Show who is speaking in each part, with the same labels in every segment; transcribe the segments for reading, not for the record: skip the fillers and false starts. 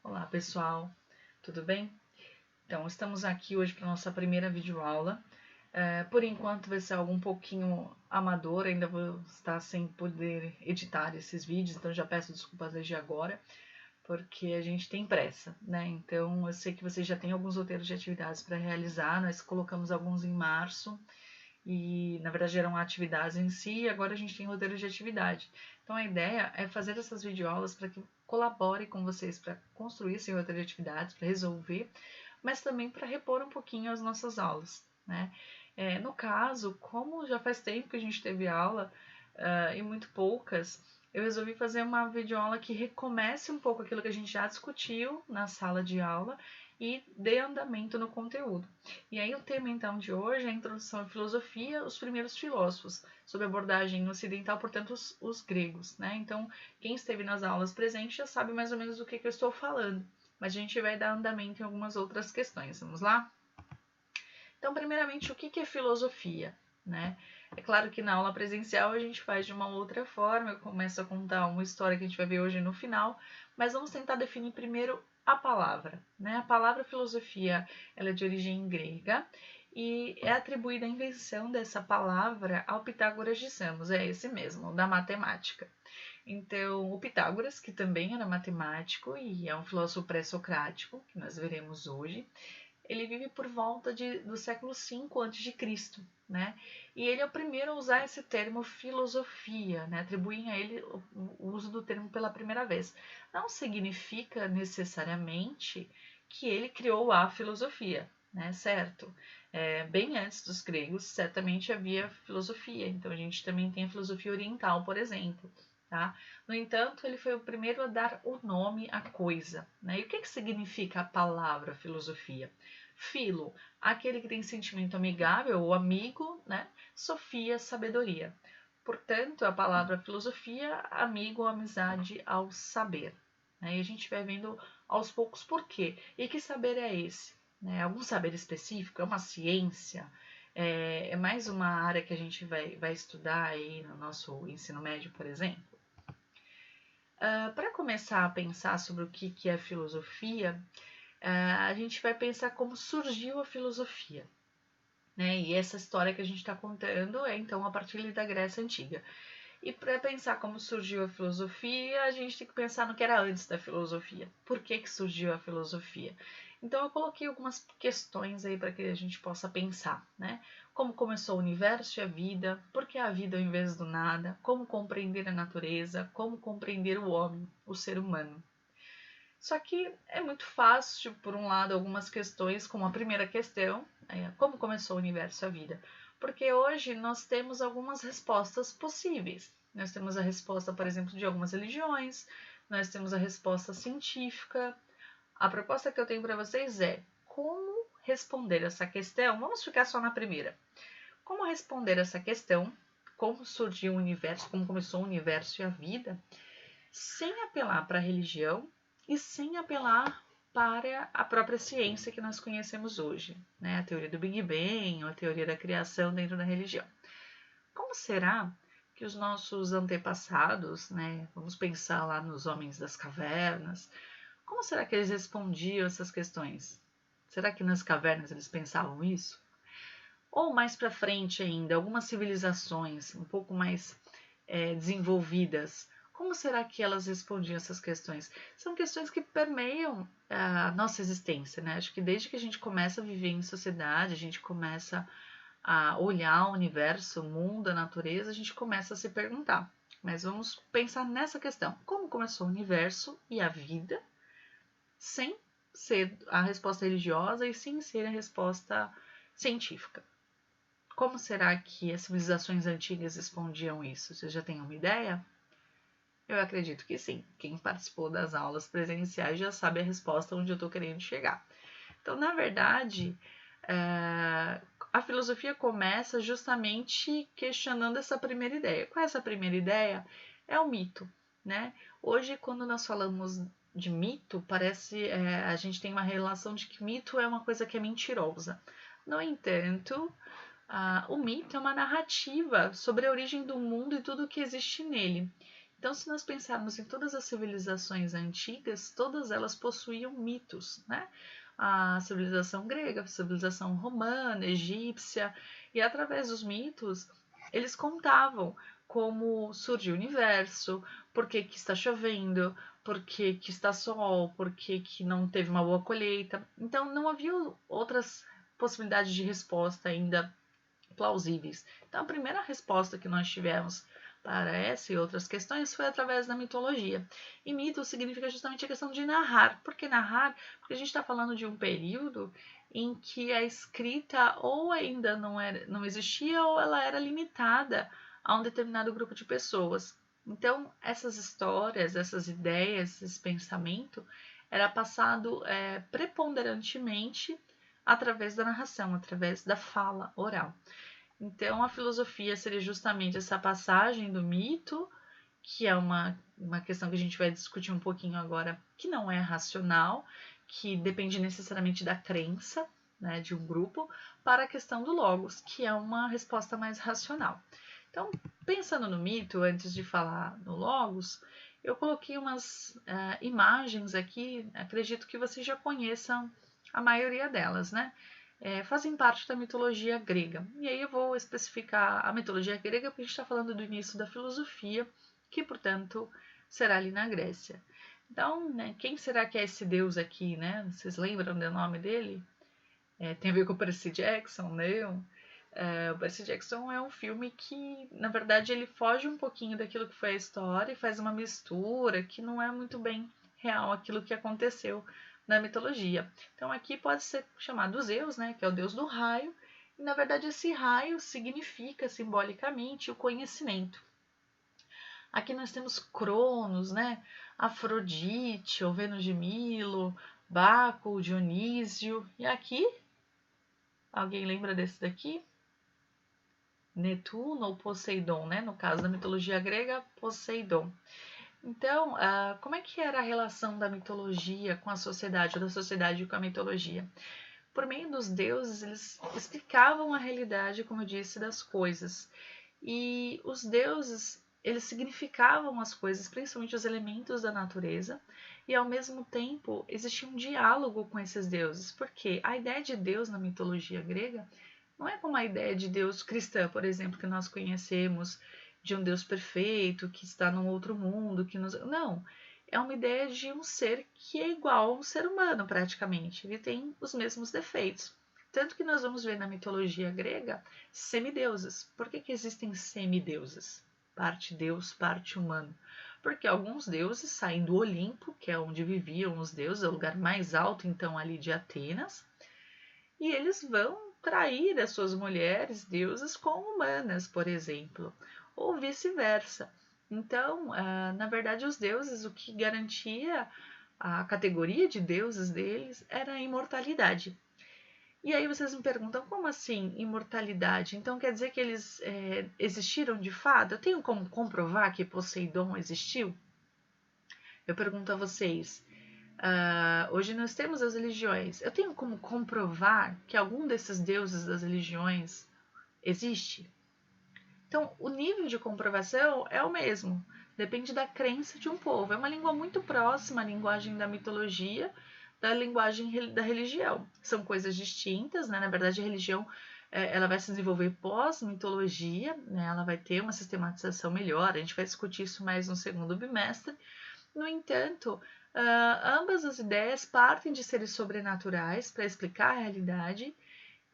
Speaker 1: Olá pessoal, tudo bem? Então, estamos aqui hoje para nossa primeira videoaula. Por enquanto vai ser algo um pouquinho amador, ainda vou estar sem poder editar esses vídeos, então já peço desculpas desde agora, porque a gente tem pressa, né? Então, eu sei que vocês já têm alguns roteiros de atividades para realizar, nós colocamos alguns em março, e na verdade eram atividades em si, e agora a gente tem roteiro de atividade. Então a ideia é fazer essas videoaulas para que colabore com vocês para construir esse roteiro de atividades, para resolver, mas também para repor um pouquinho as nossas aulas, né? No caso, como já faz tempo que a gente teve aula, e muito poucas, eu resolvi fazer uma videoaula que recomece um pouco aquilo que a gente já discutiu na sala de aula e dê andamento no conteúdo. E aí o tema então de hoje é a introdução à filosofia, os primeiros filósofos, sob abordagem ocidental, portanto os gregos, né? Então quem esteve nas aulas presentes já sabe mais ou menos do que eu estou falando, mas a gente vai dar andamento em algumas outras questões. Vamos lá? Então, primeiramente, o que é filosofia, né? É claro que na aula presencial a gente faz de uma outra forma, eu começo a contar uma história que a gente vai ver hoje no final, mas vamos tentar definir primeiro a palavra, né? A palavra filosofia, ela é de origem grega e é atribuída a invenção dessa palavra ao Pitágoras de Samos, é esse mesmo, da matemática. Então, o Pitágoras, que também era matemático e é um filósofo pré-socrático, que nós veremos hoje, ele vive por volta do século V a.C., né? E ele é o primeiro a usar esse termo filosofia, né? Atribuem a ele o uso do termo pela primeira vez. Não significa necessariamente que ele criou a filosofia, né? Certo? Bem antes dos gregos, certamente havia filosofia. Então a gente também tem a filosofia oriental, por exemplo. Tá? No entanto, ele foi o primeiro a dar o nome à coisa. Né? E o que significa a palavra filosofia? Filo, aquele que tem sentimento amigável ou amigo, né? Sofia, sabedoria. Portanto, a palavra filosofia, amigo ou amizade ao saber. Né? E a gente vai vendo aos poucos por quê. E que saber é esse? Né? Algum saber específico? É uma ciência? É mais uma área que a gente vai estudar aí no nosso ensino médio, por exemplo? Para começar a pensar sobre o que é filosofia, a gente vai pensar como surgiu a filosofia. Né? E essa história que a gente está contando é então a partir da Grécia Antiga. E para pensar como surgiu a filosofia, a gente tem que pensar no que era antes da filosofia. Por que surgiu a filosofia? Então eu coloquei algumas questões aí para que a gente possa pensar, né? Como começou o universo e a vida, por que a vida ao invés do nada, como compreender a natureza, como compreender o homem, o ser humano. Só que é muito fácil, por um lado, algumas questões, como a primeira questão, como começou o universo e a vida. Porque hoje nós temos algumas respostas possíveis. Nós temos a resposta, por exemplo, de algumas religiões, nós temos a resposta científica. A proposta que eu tenho para vocês é como responder essa questão. Vamos ficar só na primeira. Como responder essa questão? Como surgiu o universo, como começou o universo e a vida, sem apelar para a religião e sem apelar para a própria ciência que nós conhecemos hoje, né? A teoria do Big Bang ou a teoria da criação dentro da religião. Como será que os nossos antepassados, né? Vamos pensar lá nos homens das cavernas, como será que eles respondiam essas questões? Será que nas cavernas eles pensavam isso? Ou mais para frente ainda, algumas civilizações um pouco mais desenvolvidas, como será que elas respondiam essas questões? São questões que permeiam a nossa existência, né? Acho que desde que a gente começa a viver em sociedade, a gente começa a olhar o universo, o mundo, a natureza, a gente começa a se perguntar. Mas vamos pensar nessa questão. Como começou o universo e a vida sem ser a resposta religiosa e sem ser a resposta científica? Como será que as civilizações antigas respondiam isso? Vocês já têm uma ideia? Eu acredito que sim. Quem participou das aulas presenciais já sabe a resposta onde eu estou querendo chegar. Então, na verdade, a filosofia começa justamente questionando essa primeira ideia. Qual é essa primeira ideia? É o mito, né? Hoje, quando nós falamos de mito, parece a gente tem uma relação de que mito é uma coisa que é mentirosa. No entanto, o mito é uma narrativa sobre a origem do mundo e tudo o que existe nele. Então, se nós pensarmos em todas as civilizações antigas, todas elas possuíam mitos, né? A civilização grega, a civilização romana, egípcia, e através dos mitos, eles contavam como surgiu o universo, por que que está chovendo, por que que está sol, por que que não teve uma boa colheita. Então, não havia outras possibilidades de resposta ainda plausíveis. Então, a primeira resposta que nós tivemos para essa e outras questões foi através da mitologia. E mito significa justamente a questão de narrar. Por que narrar? Porque a gente está falando de um período em que a escrita ou ainda não existia ou ela era limitada a um determinado grupo de pessoas. Então, essas histórias, essas ideias, esse pensamento era passado preponderantemente através da narração, através da fala oral. Então, a filosofia seria justamente essa passagem do mito, que é uma questão que a gente vai discutir um pouquinho agora, que não é racional, que depende necessariamente da crença, né, de um grupo, para a questão do logos, que é uma resposta mais racional. Então, pensando no mito, antes de falar no logos, eu coloquei umas imagens aqui, acredito que vocês já conheçam a maioria delas, né? Fazem parte da mitologia grega. E aí eu vou especificar a mitologia grega porque a gente está falando do início da filosofia, que, portanto, será ali na Grécia. Então, né, quem será que é esse deus aqui, né? Vocês lembram do nome dele? Tem a ver com o Percy Jackson, né? O Percy Jackson é um filme que, na verdade, ele foge um pouquinho daquilo que foi a história e faz uma mistura que não é muito bem real aquilo que aconteceu na mitologia. Então aqui pode ser chamado Zeus, né, que é o deus do raio, e na verdade esse raio significa simbolicamente o conhecimento. Aqui nós temos Cronos, né, Afrodite, ou Vênus de Milo, Baco, Dionísio, e aqui, alguém lembra desse daqui? Netuno ou Poseidon, né? No caso da mitologia grega, Poseidon. Então, como é que era a relação da mitologia com a sociedade, ou da sociedade com a mitologia? Por meio dos deuses, eles explicavam a realidade, como eu disse, das coisas. E os deuses, eles significavam as coisas, principalmente os elementos da natureza, e ao mesmo tempo existia um diálogo com esses deuses, porque a ideia de Deus na mitologia grega não é como a ideia de Deus cristã, por exemplo, que nós conhecemos, de um Deus perfeito, que está num outro mundo, que nos... Não, é uma ideia de um ser que é igual a um ser humano, praticamente. Ele tem os mesmos defeitos. Tanto que nós vamos ver na mitologia grega semideuses. Por que existem semideuses? Parte Deus, parte humano. Porque alguns deuses saem do Olimpo, que é onde viviam os deuses, é o lugar mais alto, então, ali de Atenas, e eles vão trair as suas mulheres, deusas, com humanas, por exemplo, ou vice-versa. Então, na verdade, os deuses, o que garantia a categoria de deuses deles era a imortalidade. E aí vocês me perguntam, como assim imortalidade? Então quer dizer que eles existiram de fato? Eu tenho como comprovar que Poseidon existiu? Eu pergunto a vocês, hoje nós temos as religiões. Eu tenho como comprovar que algum desses deuses das religiões existe? Então, o nível de comprovação é o mesmo. Depende da crença de um povo. É uma língua muito próxima à linguagem da mitologia, da linguagem da religião. São coisas distintas, né? Na verdade, a religião ela vai se desenvolver pós-mitologia, né? Ela vai ter uma sistematização melhor. A gente vai discutir isso mais no segundo bimestre. No entanto, ambas as ideias partem de seres sobrenaturais para explicar a realidade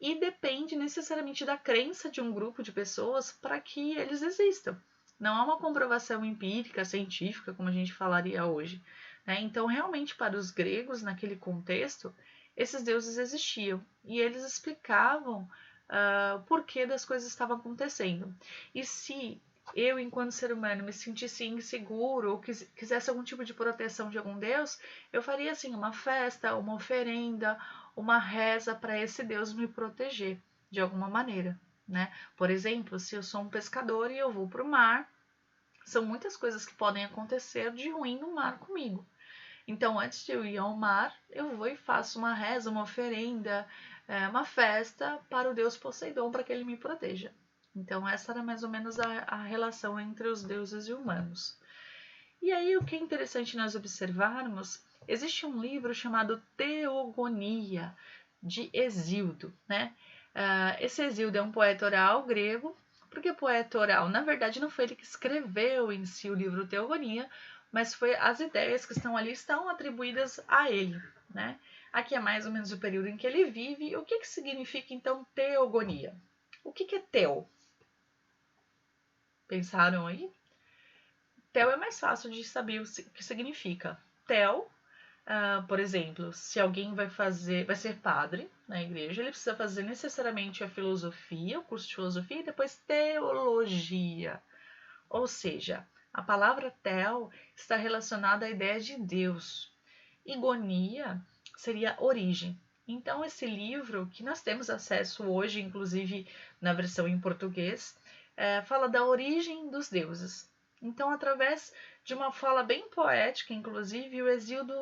Speaker 1: e depende necessariamente da crença de um grupo de pessoas para que eles existam. Não há uma comprovação empírica, científica, como a gente falaria hoje. Né? Então, realmente, para os gregos, naquele contexto, esses deuses existiam e eles explicavam o porquê das coisas estavam acontecendo. E se eu, enquanto ser humano, me sentisse inseguro ou quisesse algum tipo de proteção de algum deus, eu faria assim uma festa, uma oferenda, uma reza para esse deus me proteger de alguma maneira, né? Por exemplo, se eu sou um pescador e eu vou para o mar, são muitas coisas que podem acontecer de ruim no mar comigo. Então, antes de eu ir ao mar, eu vou e faço uma reza, uma oferenda, uma festa para o deus Poseidon, para que ele me proteja. Então, essa era mais ou menos a relação entre os deuses e humanos. E aí o que é interessante nós observarmos, existe um livro chamado Teogonia, de Hesíodo, né? Esse Hesíodo é um poeta oral grego. Porque poeta oral, na verdade, não foi ele que escreveu em si o livro Teogonia, mas foi as ideias que estão ali estão atribuídas a ele, né? Aqui é mais ou menos o período em que ele vive. O que significa, então, teogonia? O que é teo? Pensaram aí? Teo é mais fácil de saber o que significa. Teo, por exemplo, se alguém vai ser padre na igreja, ele precisa fazer necessariamente a filosofia, o curso de filosofia e depois teologia. Ou seja, a palavra tel está relacionada à ideia de Deus. E gonia seria origem. Então, esse livro, que nós temos acesso hoje, inclusive na versão em português, fala da origem dos deuses. Então, através de uma fala bem poética, inclusive, o Hesíodo,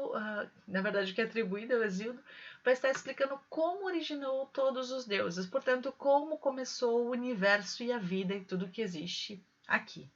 Speaker 1: na verdade, que é atribuído ao Hesíodo, vai estar explicando como originou todos os deuses, portanto, como começou o universo e a vida e tudo que existe aqui.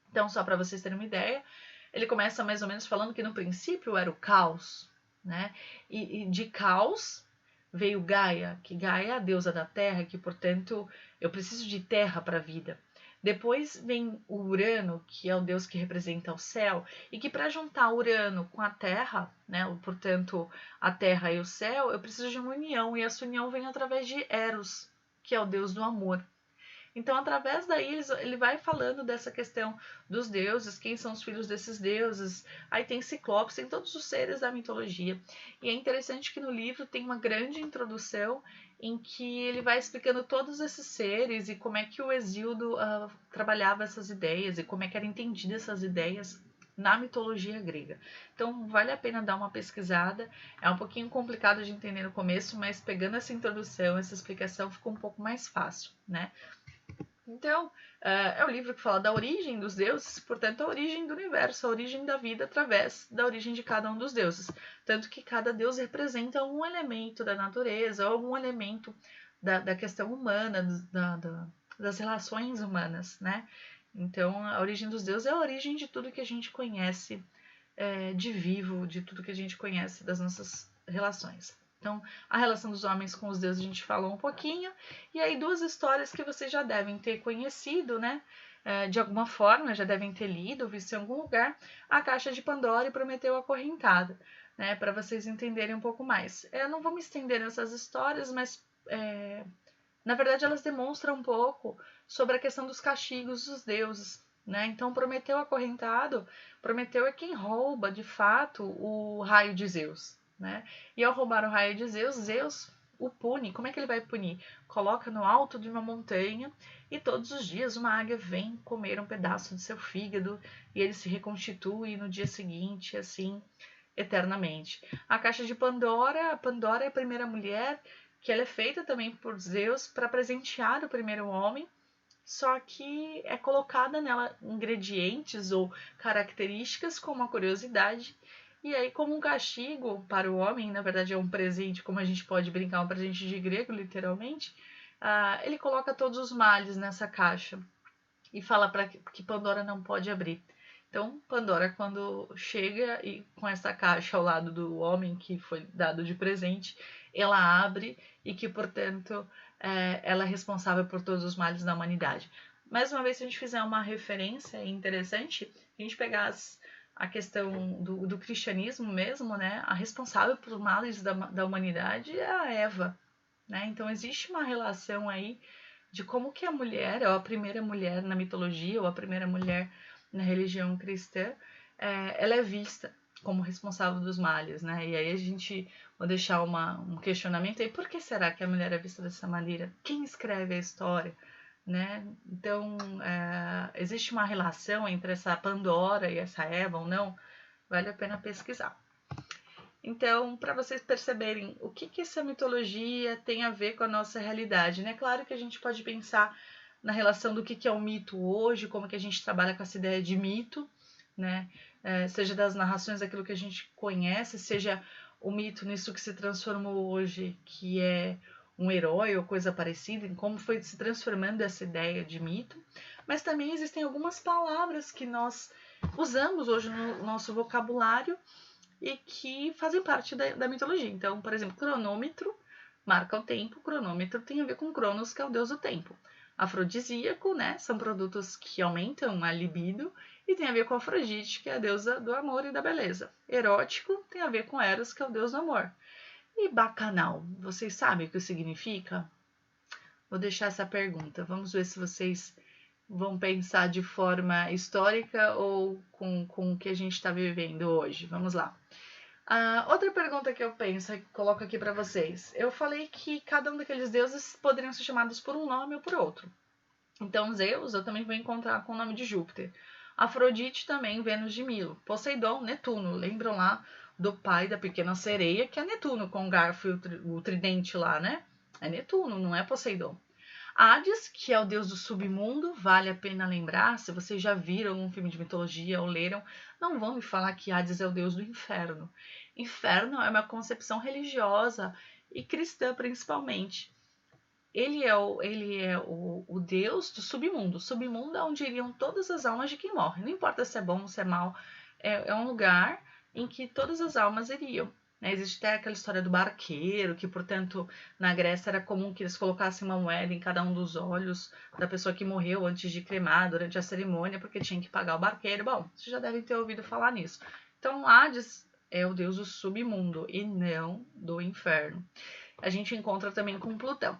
Speaker 1: Então, só para vocês terem uma ideia, ele começa mais ou menos falando que no princípio era o caos, né? E de caos veio Gaia, que Gaia é a deusa da terra, que portanto eu preciso de terra para a vida. Depois vem o Urano, que é o deus que representa o céu, e que para juntar Urano com a terra, né, portanto a terra e o céu, eu preciso de uma união, e essa união vem através de Eros, que é o deus do amor. Então, através daí, ele vai falando dessa questão dos deuses, quem são os filhos desses deuses. Aí tem Ciclopes, tem todos os seres da mitologia. E é interessante que no livro tem uma grande introdução em que ele vai explicando todos esses seres e como é que o Hesíodo trabalhava essas ideias e como é que eram entendidas essas ideias na mitologia grega. Então, vale a pena dar uma pesquisada. É um pouquinho complicado de entender no começo, mas pegando essa introdução, essa explicação, ficou um pouco mais fácil, né? Então, é o livro que fala da origem dos deuses, portanto, a origem do universo, a origem da vida através da origem de cada um dos deuses. Tanto que cada deus representa algum elemento da natureza, algum elemento da questão humana, das relações humanas, né? Então, a origem dos deuses é a origem de tudo que a gente conhece de vivo, de tudo que a gente conhece das nossas relações. Então, a relação dos homens com os deuses a gente falou um pouquinho. E aí, duas histórias que vocês já devem ter conhecido, né? De alguma forma, já devem ter lido, visto em algum lugar, a Caixa de Pandora e Prometeu Acorrentada, né? Para vocês entenderem um pouco mais. Eu não vou me estender nessas histórias, mas na verdade elas demonstram um pouco sobre a questão dos castigos dos deuses, né? Então, Prometeu acorrentado, Prometeu é quem rouba, de fato, o raio de Zeus, né? E ao roubar o raio de Zeus, Zeus o pune. Como é que ele vai punir? Coloca no alto de uma montanha e todos os dias uma águia vem comer um pedaço de seu fígado e ele se reconstitui no dia seguinte, assim, eternamente. A Caixa de Pandora, a Pandora é a primeira mulher que ela é feita também por Zeus para presentear o primeiro homem, só que é colocada nela ingredientes ou características como a curiosidade, e aí como um castigo para o homem, na verdade é um presente, como a gente pode brincar, um presente de grego, literalmente, ele coloca todos os males nessa caixa e fala para que Pandora não pode abrir. Então, Pandora, quando chega e com essa caixa ao lado do homem que foi dado de presente, ela abre e que, portanto, ela é responsável por todos os males da humanidade. Mais uma vez, se a gente fizer uma referência interessante, a gente pegar a questão do cristianismo mesmo, né? A responsável por males da humanidade é a Eva, né? Então, existe uma relação aí de como que a mulher, ou a primeira mulher na mitologia, ou a primeira mulher na religião cristã, ela é vista como responsável dos males, né? E aí a gente vou deixar um questionamento aí, por que será que a mulher é vista dessa maneira? Quem escreve a história, né? Então, existe uma relação entre essa Pandora e essa Eva ou não? Vale a pena pesquisar. Então, para vocês perceberem o que essa mitologia tem a ver com a nossa realidade, né? Claro que a gente pode pensar na relação do que é o mito hoje, como que a gente trabalha com essa ideia de mito, né? Seja das narrações daquilo que a gente conhece, seja o mito nisso que se transformou hoje, que é um herói ou coisa parecida, em como foi se transformando essa ideia de mito. Mas também existem algumas palavras que nós usamos hoje no nosso vocabulário e que fazem parte da mitologia. Então, por exemplo, cronômetro marca o tempo, cronômetro tem a ver com Cronos, que é o deus do tempo. Afrodisíaco, né, são produtos que aumentam a libido e tem a ver com Afrodite, que é a deusa do amor e da beleza. Erótico tem a ver com Eros, que é o deus do amor. E bacanal, vocês sabem o que significa? Vou deixar essa pergunta. Vamos ver se vocês vão pensar de forma histórica ou com o que a gente está vivendo hoje. Vamos lá. Outra pergunta que eu penso, que coloco aqui para vocês. Eu falei que cada um daqueles deuses poderiam ser chamados por um nome ou por outro. Então, Zeus eu também vou encontrar com o nome de Júpiter. Afrodite também, Vênus de Milo. Poseidon, Netuno. Lembram lá do pai da pequena sereia, que é Netuno, com o garfo e o tridente lá, né? É Netuno, não é Poseidon. Hades, que é o deus do submundo, vale a pena lembrar, se vocês já viram um filme de mitologia ou leram, não vão me falar que Hades é o deus do inferno. Inferno é uma concepção religiosa e cristã principalmente. Ele é o deus do submundo. O submundo é onde iriam todas as almas de quem morre. Não importa se é bom ou se é mal, é um lugar em que todas as almas iriam. Existe até aquela história do barqueiro, que, portanto, na Grécia era comum que eles colocassem uma moeda em cada um dos olhos da pessoa que morreu antes de cremar, durante a cerimônia, porque tinha que pagar o barqueiro. Bom, vocês já devem ter ouvido falar nisso. Então, Hades é o deus do submundo e não do inferno. A gente encontra também com Plutão.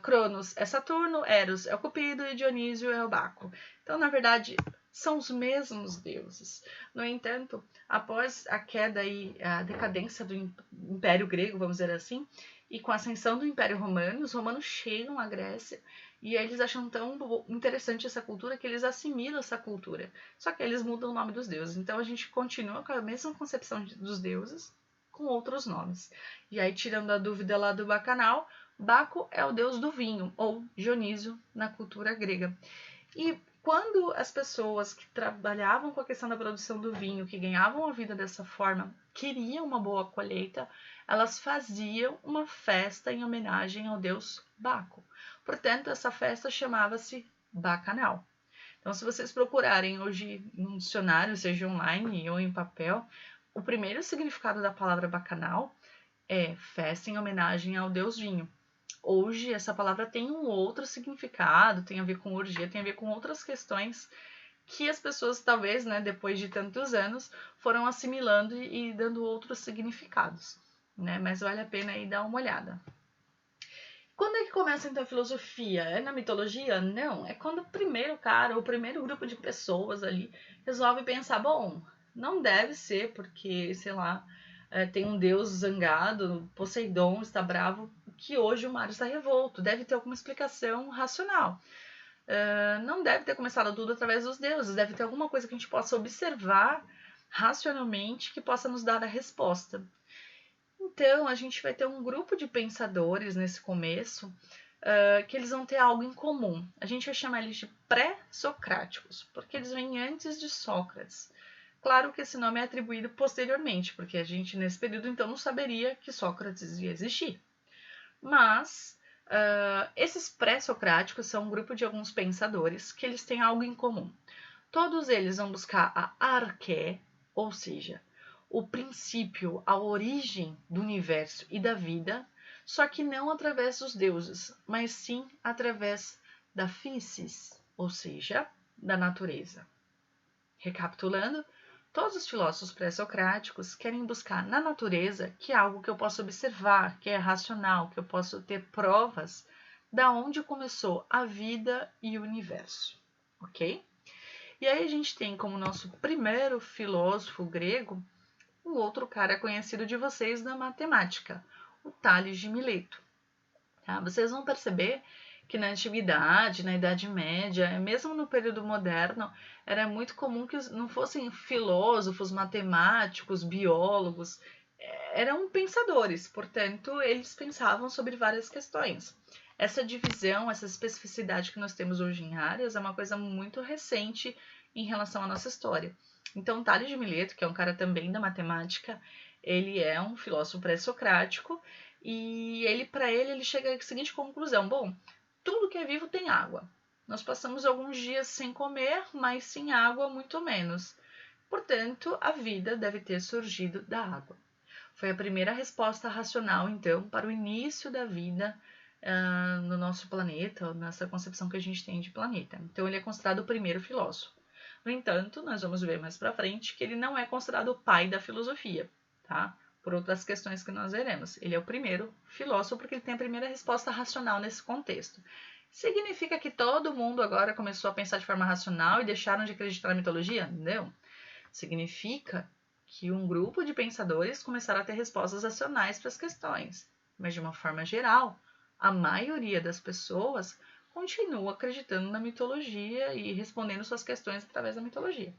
Speaker 1: Cronos é Saturno, Eros é o Cupido e Dionísio é o Baco. Então, na verdade, são os mesmos deuses. No entanto, após a queda e a decadência do Império Grego, vamos dizer assim, e com a ascensão do Império Romano, os romanos chegam à Grécia e eles acham tão interessante essa cultura que eles assimilam essa cultura. Só que eles mudam o nome dos deuses. Então, a gente continua com a mesma concepção dos deuses, com outros nomes. E aí, tirando a dúvida lá do Bacanal, Baco é o deus do vinho, ou Dionísio na cultura grega. E quando as pessoas que trabalhavam com a questão da produção do vinho, que ganhavam a vida dessa forma, queriam uma boa colheita, elas faziam uma festa em homenagem ao deus Baco. Portanto, essa festa chamava-se Bacanal. Então, se vocês procurarem hoje no dicionário, seja online ou em papel, o primeiro significado da palavra bacanal é festa em homenagem ao deus vinho. Hoje, essa palavra tem um outro significado, tem a ver com orgia, tem a ver com outras questões que as pessoas, talvez, né, depois de tantos anos, foram assimilando e dando outros significados, né? Mas vale a pena aí dar uma olhada. Quando é que começa, então, a filosofia? É na mitologia? Não. É quando o primeiro cara, o primeiro grupo de pessoas ali, resolve pensar, bom, não deve ser porque, sei lá, tem um deus zangado, Poseidon está bravo, que hoje o mar está revolto. Deve ter alguma explicação racional. Não deve ter começado tudo através dos deuses. Deve ter alguma coisa que a gente possa observar racionalmente que possa nos dar a resposta. Então, a gente vai ter um grupo de pensadores nesse começo que eles vão ter algo em comum. A gente vai chamar eles de pré-socráticos, porque eles vêm antes de Sócrates. Claro que esse nome é atribuído posteriormente, porque a gente, nesse período, então, não saberia que Sócrates ia existir. Mas esses pré-socráticos são um grupo de alguns pensadores que eles têm algo em comum. Todos eles vão buscar a arqué, ou seja, o princípio, a origem do universo e da vida, só que não através dos deuses, mas sim através da physis, ou seja, da natureza. Recapitulando, todos os filósofos pré-socráticos querem buscar na natureza que é algo que eu posso observar, que é racional, que eu posso ter provas da onde começou a vida e o universo, ok? E aí a gente tem como nosso primeiro filósofo grego um outro cara conhecido de vocês na matemática, o Tales de Mileto. Tá? Vocês vão perceber que na Antiguidade, na Idade Média, mesmo no período moderno, era muito comum que não fossem filósofos, matemáticos, biólogos, eram pensadores, portanto, eles pensavam sobre várias questões. Essa divisão, essa especificidade que nós temos hoje em áreas é uma coisa muito recente em relação à nossa história. Então, Tales de Mileto, que é um cara também da matemática, ele é um filósofo pré-socrático e para ele chega à seguinte conclusão: bom, tudo que é vivo tem água. Nós passamos alguns dias sem comer, mas sem água muito menos. Portanto, a vida deve ter surgido da água. Foi a primeira resposta racional, então, para o início da vida no nosso planeta, nessa concepção que a gente tem de planeta. Então, ele é considerado o primeiro filósofo. No entanto, nós vamos ver mais para frente que ele não é considerado o pai da filosofia, tá? Por outras questões que nós veremos. Ele é o primeiro filósofo porque ele tem a primeira resposta racional nesse contexto. Significa que todo mundo agora começou a pensar de forma racional e deixaram de acreditar na mitologia? Não. Significa que um grupo de pensadores começaram a ter respostas racionais para as questões, mas de uma forma geral, a maioria das pessoas continua acreditando na mitologia e respondendo suas questões através da mitologia.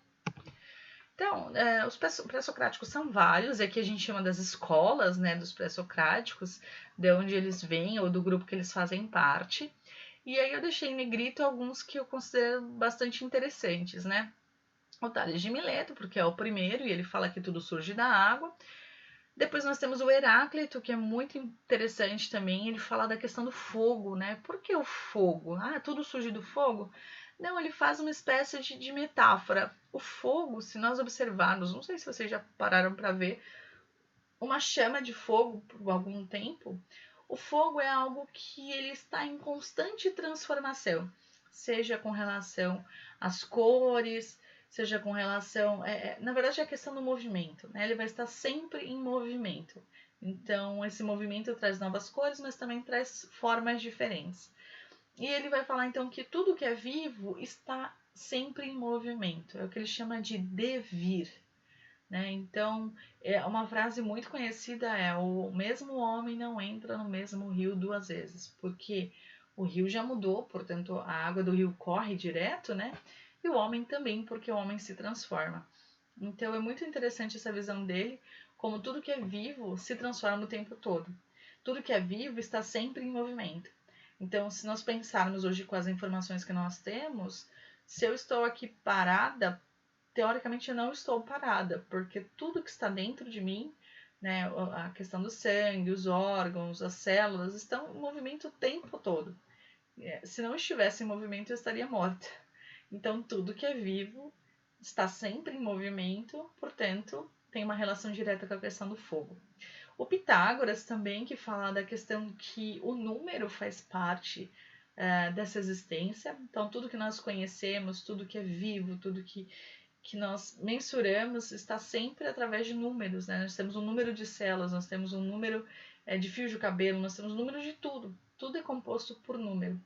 Speaker 1: Então, os pré-socráticos são vários, aqui a gente chama das escolas, né, dos pré-socráticos, de onde eles vêm ou do grupo que eles fazem parte. E aí eu deixei em negrito alguns que eu considero bastante interessantes, né? O Tales de Mileto, porque é o primeiro e ele fala que tudo surge da água. Depois nós temos o Heráclito, que é muito interessante também, ele fala da questão do fogo, né? Por que o fogo? Ah, tudo surge do fogo? Não, ele faz uma espécie de metáfora. O fogo, se nós observarmos, não sei se vocês já pararam para ver, uma chama de fogo por algum tempo, o fogo é algo que ele está em constante transformação, seja com relação às cores, seja com relação... na verdade, é a questão do movimento, né? Ele vai estar sempre em movimento. Então, esse movimento traz novas cores, mas também traz formas diferentes. E ele vai falar, então, que tudo que é vivo está sempre em movimento. É o que ele chama de devir. Né? Então, uma frase muito conhecida é: o mesmo homem não entra no mesmo rio duas vezes, porque o rio já mudou, portanto a água do rio corre direto, né? E o homem também, porque o homem se transforma. Então é muito interessante essa visão dele, como tudo que é vivo se transforma o tempo todo. Tudo que é vivo está sempre em movimento. Então, se nós pensarmos hoje com as informações que nós temos, se eu estou aqui parada, teoricamente eu não estou parada, porque tudo que está dentro de mim, né, a questão do sangue, os órgãos, as células, estão em movimento o tempo todo. Se não estivesse em movimento, eu estaria morta. Então, tudo que é vivo está sempre em movimento, portanto, tem uma relação direta com a questão do fogo. O Pitágoras também, que fala da questão que o número faz parte dessa existência. Então, tudo que nós conhecemos, tudo que é vivo, tudo que nós mensuramos está sempre através de números, né? Nós temos um número de células, nós temos um número de fios de cabelo, nós temos números de tudo. Tudo é composto por número.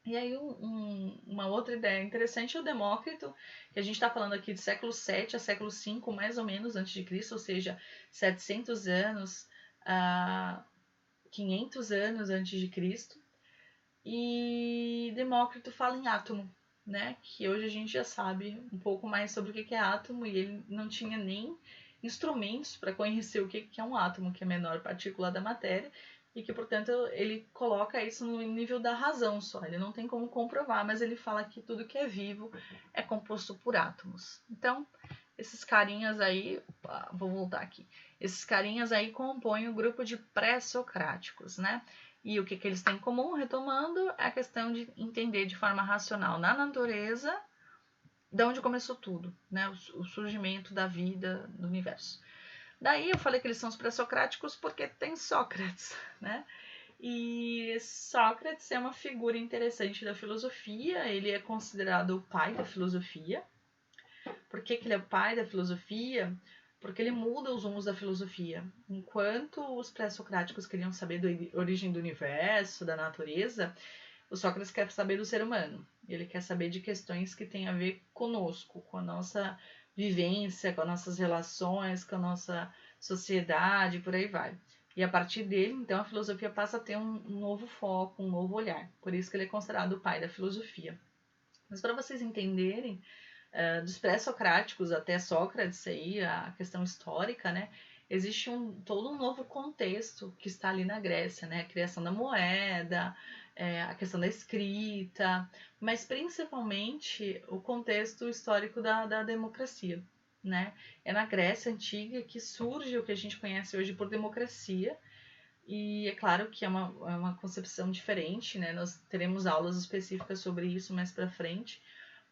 Speaker 1: E aí uma outra ideia interessante é o Demócrito, que a gente está falando aqui de século 7 a século 5, mais ou menos, antes de Cristo, ou seja, 700 anos a 500 anos antes de Cristo. E Demócrito fala em átomo, né? Que hoje a gente já sabe um pouco mais sobre o que é átomo, e ele não tinha nem instrumentos para conhecer o que é um átomo, que é a menor partícula da matéria, e que, portanto, ele coloca isso no nível da razão só. Ele não tem como comprovar, mas ele fala que tudo que é vivo é composto por átomos. Então, esses carinhas aí, vou voltar aqui, esses carinhas aí compõem o grupo de pré-socráticos, né? E o que eles têm em comum, retomando, é a questão de entender de forma racional na natureza de onde começou tudo, né? O surgimento da vida, do universo. Daí eu falei que eles são os pré-socráticos porque tem Sócrates, né? E Sócrates é uma figura interessante da filosofia, ele é considerado o pai da filosofia. Por que ele é o pai da filosofia? Porque ele muda os rumos da filosofia. Enquanto os pré-socráticos queriam saber da origem do universo, da natureza, o Sócrates quer saber do ser humano. Ele quer saber de questões que têm a ver conosco, com a nossa vivência, com as nossas relações, com a nossa sociedade, por aí vai. E a partir dele, então, a filosofia passa a ter um novo foco, um novo olhar. Por isso que ele é considerado o pai da filosofia. Mas para vocês entenderem, dos pré-socráticos até Sócrates, aí, a questão histórica, né? Existe todo um novo contexto que está ali na Grécia, né? A criação da moeda, a questão da escrita, mas principalmente o contexto histórico da democracia, né? É na Grécia Antiga que surge o que a gente conhece hoje por democracia, E é claro que é uma concepção diferente, né? Nós teremos aulas específicas sobre isso mais para frente,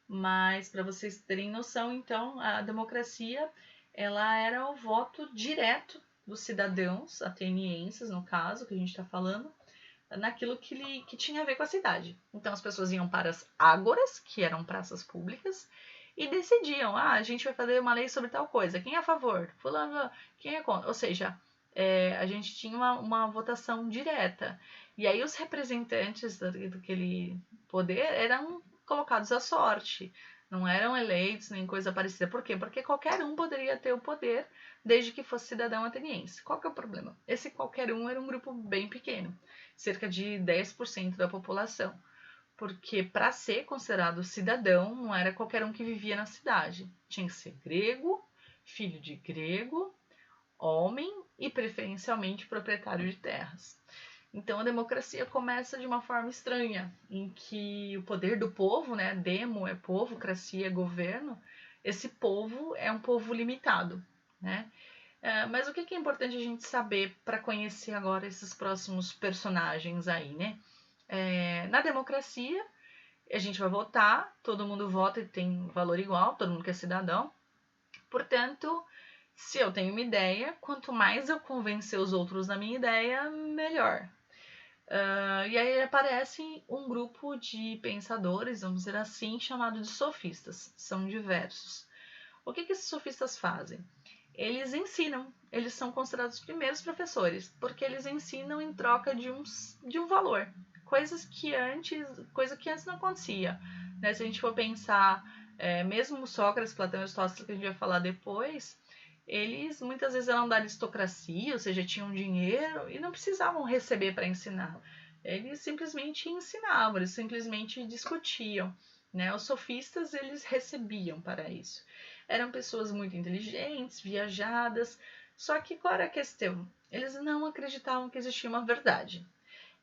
Speaker 1: mas para vocês terem noção, então, a democracia ela era o voto direto dos cidadãos atenienses, no caso, que a gente está falando, naquilo que tinha a ver com a cidade. Então as pessoas iam para as ágoras, que eram praças públicas, e decidiam, a gente vai fazer uma lei sobre tal coisa, quem é a favor? Fulano, quem é contra? Ou seja, a gente tinha uma votação direta. E aí os representantes daquele poder eram colocados à sorte. Não eram eleitos nem coisa parecida. Por quê? Porque qualquer um poderia ter o poder desde que fosse cidadão ateniense. Qual que é o problema? Esse qualquer um era um grupo bem pequeno, cerca de 10% da população. Porque para ser considerado cidadão, não era qualquer um que vivia na cidade. Tinha que ser grego, filho de grego, homem e preferencialmente proprietário de terras. Então a democracia começa de uma forma estranha, em que o poder do povo, né, demo é povo, cracia é governo, esse povo é um povo limitado, né? Mas o que é importante a gente saber para conhecer agora esses próximos personagens aí, né? Na democracia, a gente vai votar, todo mundo vota e tem valor igual, todo mundo que é cidadão. Portanto, se eu tenho uma ideia, quanto mais eu convencer os outros da minha ideia, melhor. E aí aparece um grupo de pensadores, vamos dizer assim, chamado de sofistas. São diversos. O que esses sofistas fazem? Eles ensinam, eles são considerados os primeiros professores, porque eles ensinam em troca de um valor, coisa que antes não acontecia. Né? Se a gente for pensar, mesmo Sócrates, Platão e Aristóteles, que a gente vai falar depois, eles muitas vezes eram da aristocracia, ou seja, tinham dinheiro e não precisavam receber para ensinar. Eles simplesmente ensinavam, eles simplesmente discutiam. Né? Os sofistas, eles recebiam para isso. Eram pessoas muito inteligentes, viajadas, só que qual era a questão? Eles não acreditavam que existia uma verdade.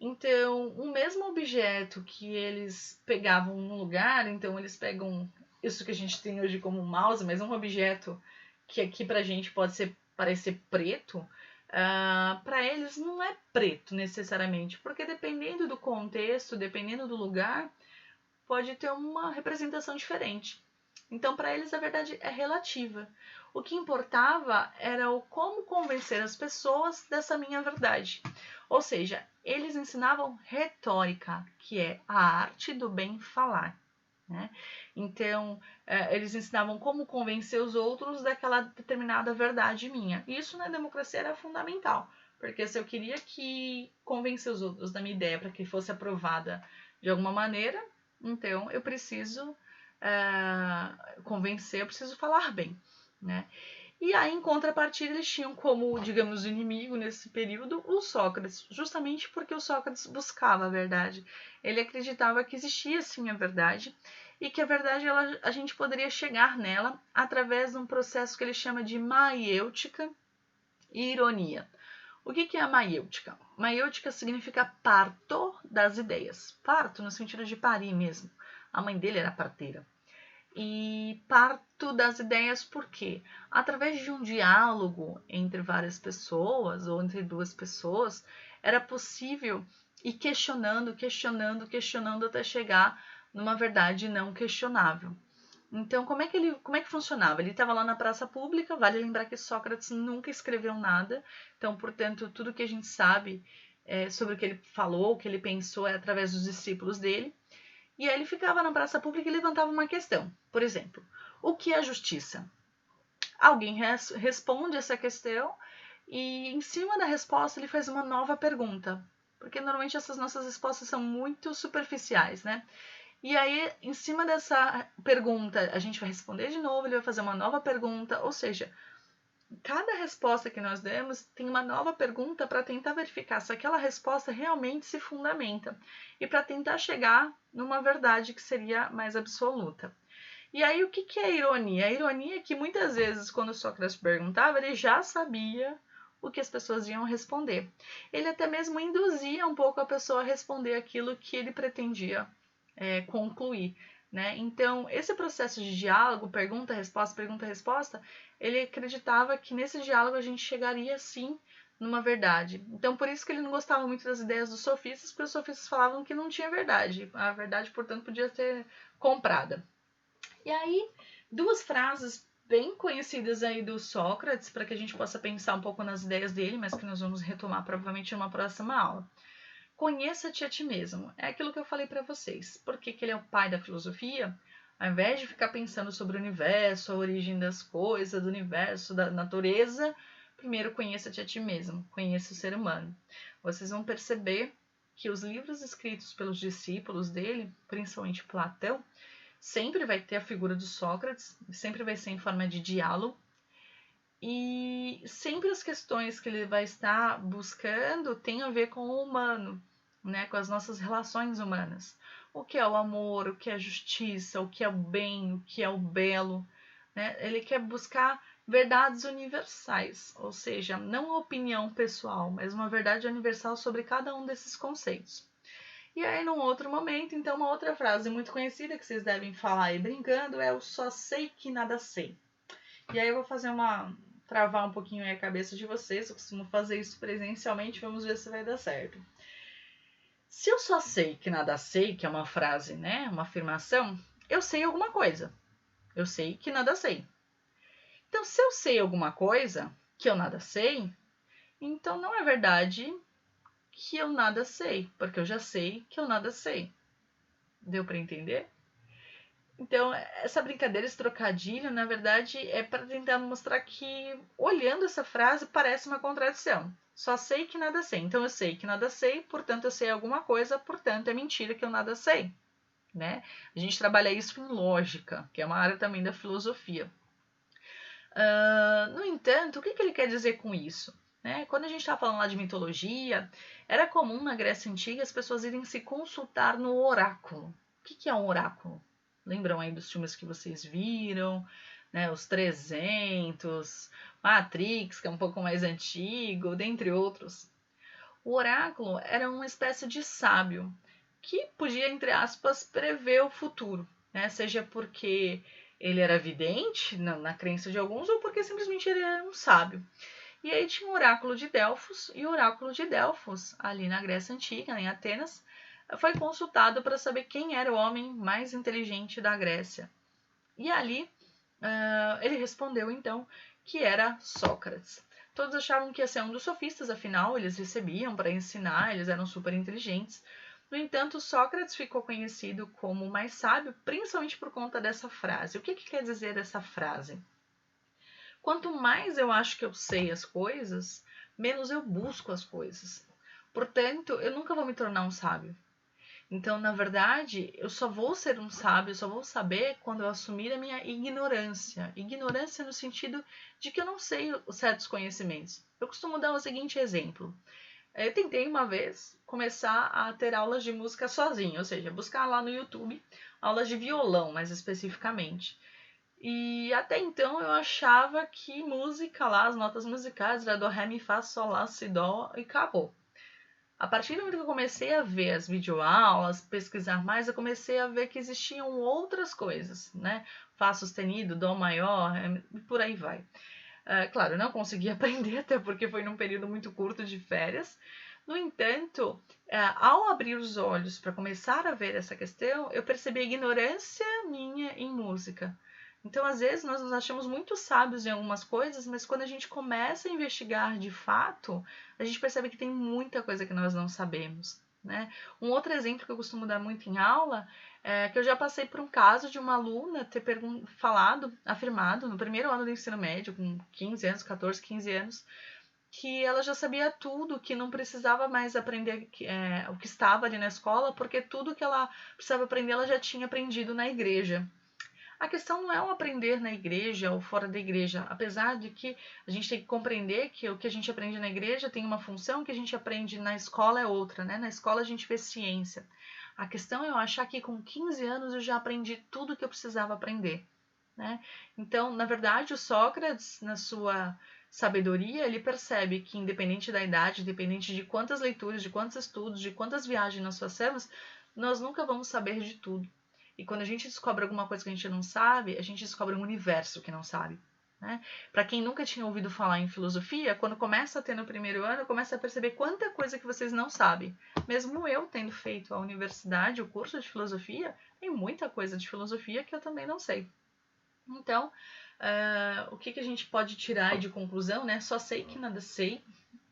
Speaker 1: Então, o mesmo objeto que eles pegavam num lugar, então eles pegam isso que a gente tem hoje como mouse, mas um objeto que aqui pra gente pode parecer preto, para eles não é preto necessariamente, porque dependendo do contexto, dependendo do lugar, pode ter uma representação diferente. Então, para eles, a verdade é relativa. O que importava era o como convencer as pessoas dessa minha verdade. Ou seja, eles ensinavam retórica, que é a arte do bem falar. Né? Então, eles ensinavam como convencer os outros daquela determinada verdade minha. E isso na democracia era fundamental, porque se eu queria que convencer os outros da minha ideia para que fosse aprovada de alguma maneira, então eu preciso convencer, eu preciso falar bem. Né? E aí, em contrapartida, eles tinham como, digamos, inimigo nesse período o Sócrates, justamente porque o Sócrates buscava a verdade. Ele acreditava que existia sim a verdade e que a verdade a gente poderia chegar nela através de um processo que ele chama de maiêutica e ironia. O que é a maiêutica? Maiêutica significa parto das ideias. Parto no sentido de parir mesmo. A mãe dele era parteira. E parto das ideias por quê? Através de um diálogo entre várias pessoas ou entre duas pessoas, era possível ir questionando até chegar numa verdade não questionável. Então, como é que funcionava? Ele estava lá na praça pública, vale lembrar que Sócrates nunca escreveu nada, então, portanto, tudo que a gente sabe sobre o que ele falou, o que ele pensou, é através dos discípulos dele. E aí ele ficava na praça pública e levantava uma questão. Por exemplo, o que é justiça? Alguém responde essa questão e em cima da resposta ele faz uma nova pergunta. Porque normalmente essas nossas respostas são muito superficiais, né? E aí, em cima dessa pergunta, a gente vai responder de novo, ele vai fazer uma nova pergunta, ou seja, cada resposta que nós demos tem uma nova pergunta para tentar verificar se aquela resposta realmente se fundamenta e para tentar chegar numa verdade que seria mais absoluta. E aí, o que é a ironia? A ironia é que muitas vezes, quando Sócrates perguntava, ele já sabia o que as pessoas iam responder. Ele até mesmo induzia um pouco a pessoa a responder aquilo que ele pretendia concluir. Né? Então, esse processo de diálogo, pergunta-resposta, ele acreditava que nesse diálogo a gente chegaria sim numa verdade. Então, por isso que ele não gostava muito das ideias dos sofistas, porque os sofistas falavam que não tinha verdade. A verdade, portanto, podia ser comprada. E aí, duas frases bem conhecidas aí do Sócrates, para que a gente possa pensar um pouco nas ideias dele, mas que nós vamos retomar provavelmente em uma próxima aula. Conheça-te a ti mesmo. É aquilo que eu falei para vocês. Por que ele é o pai da filosofia? Ao invés de ficar pensando sobre o universo, a origem das coisas, do universo, da natureza, primeiro conheça-te a ti mesmo, conheça o ser humano. Vocês vão perceber que os livros escritos pelos discípulos dele, principalmente Platão, sempre vai ter a figura do Sócrates, sempre vai ser em forma de diálogo, e sempre as questões que ele vai estar buscando têm a ver com o humano, né, com as nossas relações humanas. O que é o amor, o que é a justiça, o que é o bem, o que é o belo. Né? Ele quer buscar verdades universais, ou seja, não uma opinião pessoal, mas uma verdade universal sobre cada um desses conceitos. E aí, num outro momento, então, uma outra frase muito conhecida que vocês devem falar aí brincando é: eu só sei que nada sei. E aí eu vou fazer travar um pouquinho aí a cabeça de vocês, eu costumo fazer isso presencialmente, vamos ver se vai dar certo. Se eu só sei que nada sei, que é uma frase, né, uma afirmação, eu sei alguma coisa. Eu sei que nada sei. Então, se eu sei alguma coisa que eu nada sei, então não é verdade que eu nada sei, porque eu já sei que eu nada sei. Deu para entender? Então, essa brincadeira, esse trocadilho, na verdade, é para tentar mostrar que, olhando essa frase, parece uma contradição. Só sei que nada sei. Então, eu sei que nada sei, portanto, eu sei alguma coisa, portanto, é mentira que eu nada sei. Né? A gente trabalha isso em lógica, que é uma área também da filosofia. No entanto, o que ele quer dizer com isso? Né? Quando a gente está falando lá de mitologia, era comum na Grécia Antiga as pessoas irem se consultar no oráculo. O que é um oráculo? Lembram aí dos filmes que vocês viram? Né? Os 300, Matrix, que é um pouco mais antigo, dentre outros. O oráculo era uma espécie de sábio que podia, entre aspas, prever o futuro, né? Seja porque ele era vidente, na crença de alguns, ou porque simplesmente ele era um sábio. E aí tinha o oráculo de Delfos, e o oráculo de Delfos, ali na Grécia Antiga, em Atenas, foi consultado para saber quem era o homem mais inteligente da Grécia. E ali ele respondeu, então, que era Sócrates. Todos achavam que ia ser um dos sofistas, afinal, eles recebiam para ensinar, eles eram super inteligentes. No entanto, Sócrates ficou conhecido como o mais sábio, principalmente por conta dessa frase. O que quer dizer essa frase? Quanto mais eu acho que eu sei as coisas, menos eu busco as coisas. Portanto, eu nunca vou me tornar um sábio. Então, na verdade, eu só vou ser um sábio, eu só vou saber quando eu assumir a minha ignorância. Ignorância no sentido de que eu não sei certos conhecimentos. Eu costumo dar o seguinte exemplo. Eu tentei uma vez começar a ter aulas de música sozinho, ou seja, buscar lá no YouTube aulas de violão, mais especificamente. E até então eu achava que música lá, as notas musicais, era do, ré, mi, fá, sol, lá, si, dó e acabou. A partir do momento que eu comecei a ver as videoaulas, pesquisar mais, eu comecei a ver que existiam outras coisas, né? Fá sustenido, dó maior, e por aí vai. Claro, eu não consegui aprender, até porque foi num período muito curto de férias. No entanto, ao abrir os olhos para começar a ver essa questão, eu percebi a ignorância minha em música. Então, às vezes, nós nos achamos muito sábios em algumas coisas, mas quando a gente começa a investigar de fato, a gente percebe que tem muita coisa que nós não sabemos. Né? Um outro exemplo que eu costumo dar muito em aula é que eu já passei por um caso de uma aluna ter afirmado, no primeiro ano do ensino médio, com 15 anos, 14, 15 anos, que ela já sabia tudo, que não precisava mais aprender o que estava ali na escola, porque tudo que ela precisava aprender ela já tinha aprendido na igreja. A questão não é o aprender na igreja ou fora da igreja, apesar de que a gente tem que compreender que o que a gente aprende na igreja tem uma função, o que a gente aprende na escola é outra, né? Na escola a gente vê ciência. A questão é eu achar que com 15 anos eu já aprendi tudo o que eu precisava aprender, né? Então, na verdade, o Sócrates, na sua sabedoria, ele percebe que independente da idade, independente de quantas leituras, de quantos estudos, de quantas viagens nós façamos, nós nunca vamos saber de tudo. E quando a gente descobre alguma coisa que a gente não sabe, a gente descobre um universo que não sabe. né? Para quem nunca tinha ouvido falar em filosofia, quando começa a ter no primeiro ano, começa a perceber quanta coisa que vocês não sabem. Mesmo eu tendo feito a universidade, o curso de filosofia, tem muita coisa de filosofia que eu também não sei. Então, o que a gente pode tirar de conclusão, né? Só sei que nada sei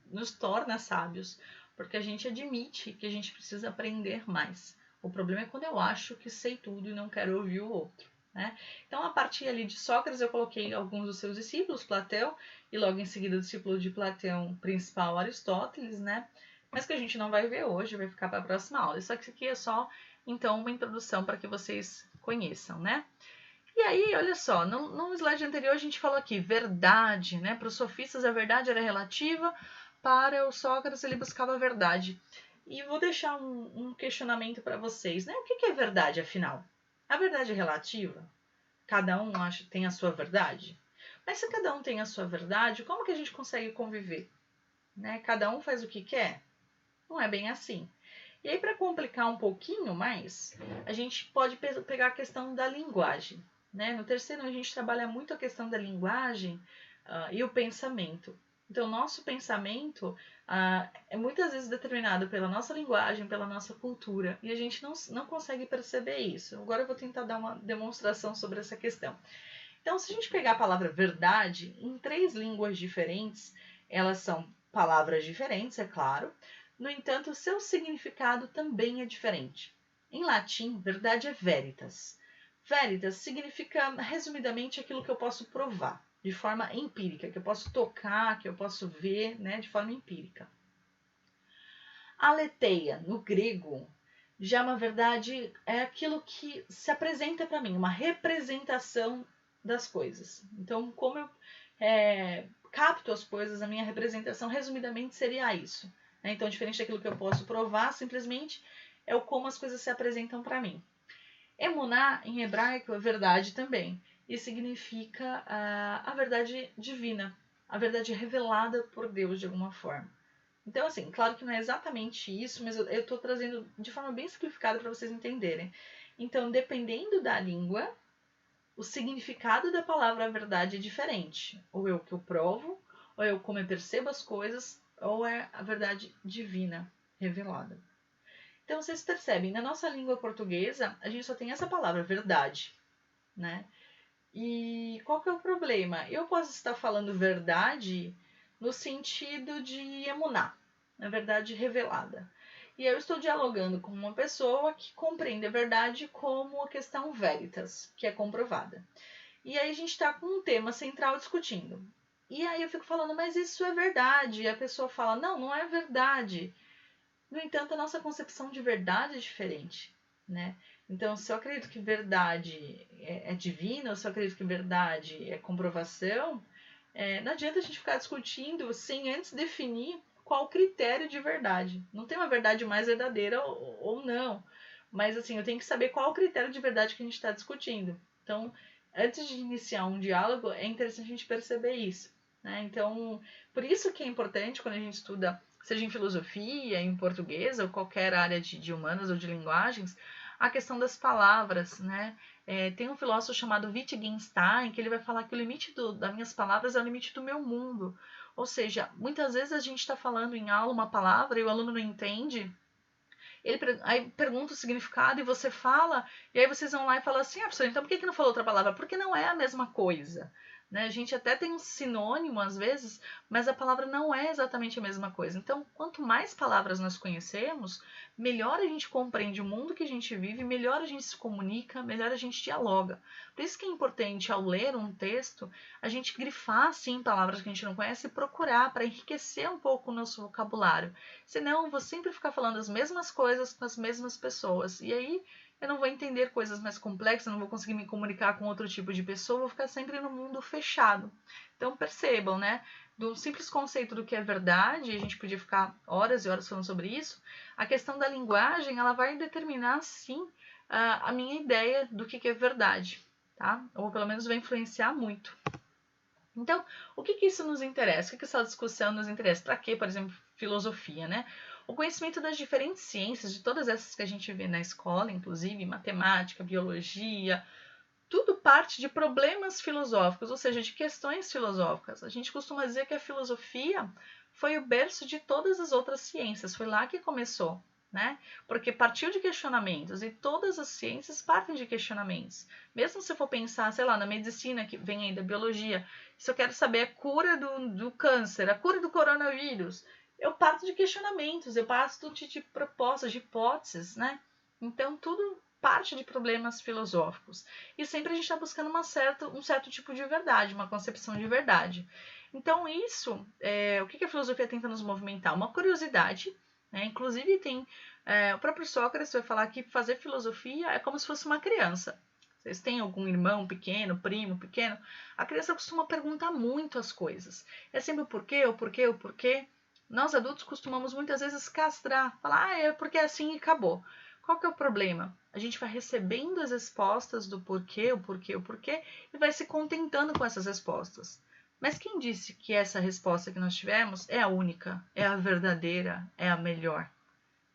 Speaker 1: nos torna sábios, porque a gente admite que a gente precisa aprender mais. O problema é quando eu acho que sei tudo e não quero ouvir o outro, né? Então, a partir ali de Sócrates, eu coloquei alguns dos seus discípulos, Platão, e logo em seguida o discípulo de Platão principal, Aristóteles, né? Mas que a gente não vai ver hoje, vai ficar para a próxima aula. Isso aqui é só, então, uma introdução para que vocês conheçam, né? E aí, olha só, no slide anterior a gente falou aqui, verdade, né? Para os sofistas a verdade era relativa, para o Sócrates ele buscava a verdade. E vou deixar um questionamento para vocês, né? O que é verdade, afinal? A verdade é relativa? Cada um tem a sua verdade? Mas se cada um tem a sua verdade, como que a gente consegue conviver? Né? Cada um faz o que quer? Não é bem assim. E aí, para complicar um pouquinho mais, a gente pode pegar a questão da linguagem. Né? No terceiro, a gente trabalha muito a questão da linguagem e o pensamento. Então, nosso pensamento é muitas vezes determinado pela nossa linguagem, pela nossa cultura, e a gente não consegue perceber isso. Agora eu vou tentar dar uma demonstração sobre essa questão. Então, se a gente pegar a palavra verdade, em 3 línguas diferentes, elas são palavras diferentes, é claro, no entanto, o seu significado também é diferente. Em latim, verdade é veritas. Veritas significa, resumidamente, aquilo que eu posso provar, de forma empírica, que eu posso tocar, que eu posso ver, né, de forma empírica. Aletheia, no grego, já uma verdade é aquilo que se apresenta para mim, uma representação das coisas. Então, como eu capto as coisas, a minha representação, resumidamente, seria isso. Então, diferente daquilo que eu posso provar, simplesmente é o como as coisas se apresentam para mim. Emuná, em hebraico, é verdade também. E significa a verdade divina, a verdade revelada por Deus de alguma forma. Então, assim, claro que não é exatamente isso, mas eu estou trazendo de forma bem simplificada para vocês entenderem. Então, dependendo da língua, o significado da palavra verdade é diferente. Ou é o que eu provo, ou é como eu percebo as coisas, ou é a verdade divina revelada. Então, vocês percebem, na nossa língua portuguesa, a gente só tem essa palavra, verdade, né? E qual que é o problema? Eu posso estar falando verdade no sentido de emuná, na verdade revelada. E eu estou dialogando com uma pessoa que compreende a verdade como a questão veritas, que é comprovada. E aí a gente está com um tema central discutindo. E aí eu fico falando, mas isso é verdade. E a pessoa fala, não, não é verdade. No entanto, a nossa concepção de verdade é diferente, né? Então, se eu acredito que verdade é divina, ou se eu acredito que verdade é comprovação, não adianta a gente ficar discutindo sem antes definir qual o critério de verdade. Não tem uma verdade mais verdadeira ou não. Mas, assim, eu tenho que saber qual o critério de verdade que a gente está discutindo. Então, antes de iniciar um diálogo, é interessante a gente perceber isso, né? Então, por isso que é importante quando a gente estuda, seja em filosofia, em português, ou qualquer área de humanas ou de linguagens, a questão das palavras, né? Tem um filósofo chamado Wittgenstein que ele vai falar que o limite das minhas palavras é o limite do meu mundo. Ou seja, muitas vezes a gente está falando em aula uma palavra e o aluno não entende. Ele aí pergunta o significado e você fala, e aí vocês vão lá e falam assim, professor, então por que não falou outra palavra? Porque não é a mesma coisa. Né? A gente até tem um sinônimo às vezes, mas a palavra não é exatamente a mesma coisa. Então, quanto mais palavras nós conhecemos, melhor a gente compreende o mundo que a gente vive, melhor a gente se comunica, melhor a gente dialoga. Por isso que é importante, ao ler um texto, a gente grifar, sim, palavras que a gente não conhece e procurar para enriquecer um pouco o nosso vocabulário. Senão, eu vou sempre ficar falando as mesmas coisas com as mesmas pessoas. E aí, eu não vou entender coisas mais complexas, não vou conseguir me comunicar com outro tipo de pessoa, vou ficar sempre no mundo fechado. Então percebam, né? Do simples conceito do que é verdade, a gente podia ficar horas e horas falando sobre isso, a questão da linguagem, ela vai determinar, sim, a minha ideia do que é verdade, tá? Ou pelo menos vai influenciar muito. Então, o que isso nos interessa? O que essa discussão nos interessa? Para quê, por exemplo, filosofia, né? O conhecimento das diferentes ciências, de todas essas que a gente vê na escola, inclusive matemática, biologia, tudo parte de problemas filosóficos, ou seja, de questões filosóficas. A gente costuma dizer que a filosofia foi o berço de todas as outras ciências, foi lá que começou, né? Porque partiu de questionamentos e todas as ciências partem de questionamentos. Mesmo se for pensar, sei lá, na medicina, que vem aí da biologia, se eu quero saber a cura do câncer, a cura do coronavírus, eu parto de questionamentos, eu parto de propostas, de hipóteses, né? Então, tudo parte de problemas filosóficos. E sempre a gente está buscando um certo tipo de verdade, uma concepção de verdade. Então, isso, o que a filosofia tenta nos movimentar? Uma curiosidade, né? Inclusive, tem o próprio Sócrates vai falar que fazer filosofia é como se fosse uma criança. Vocês têm algum irmão pequeno, primo pequeno? A criança costuma perguntar muito as coisas. É sempre o porquê, o porquê, o porquê. Nós adultos costumamos muitas vezes castrar, falar, é porque é assim e acabou. Qual que é o problema? A gente vai recebendo as respostas do porquê, o porquê, o porquê, e vai se contentando com essas respostas. Mas quem disse que essa resposta que nós tivemos é a única, é a verdadeira, é a melhor?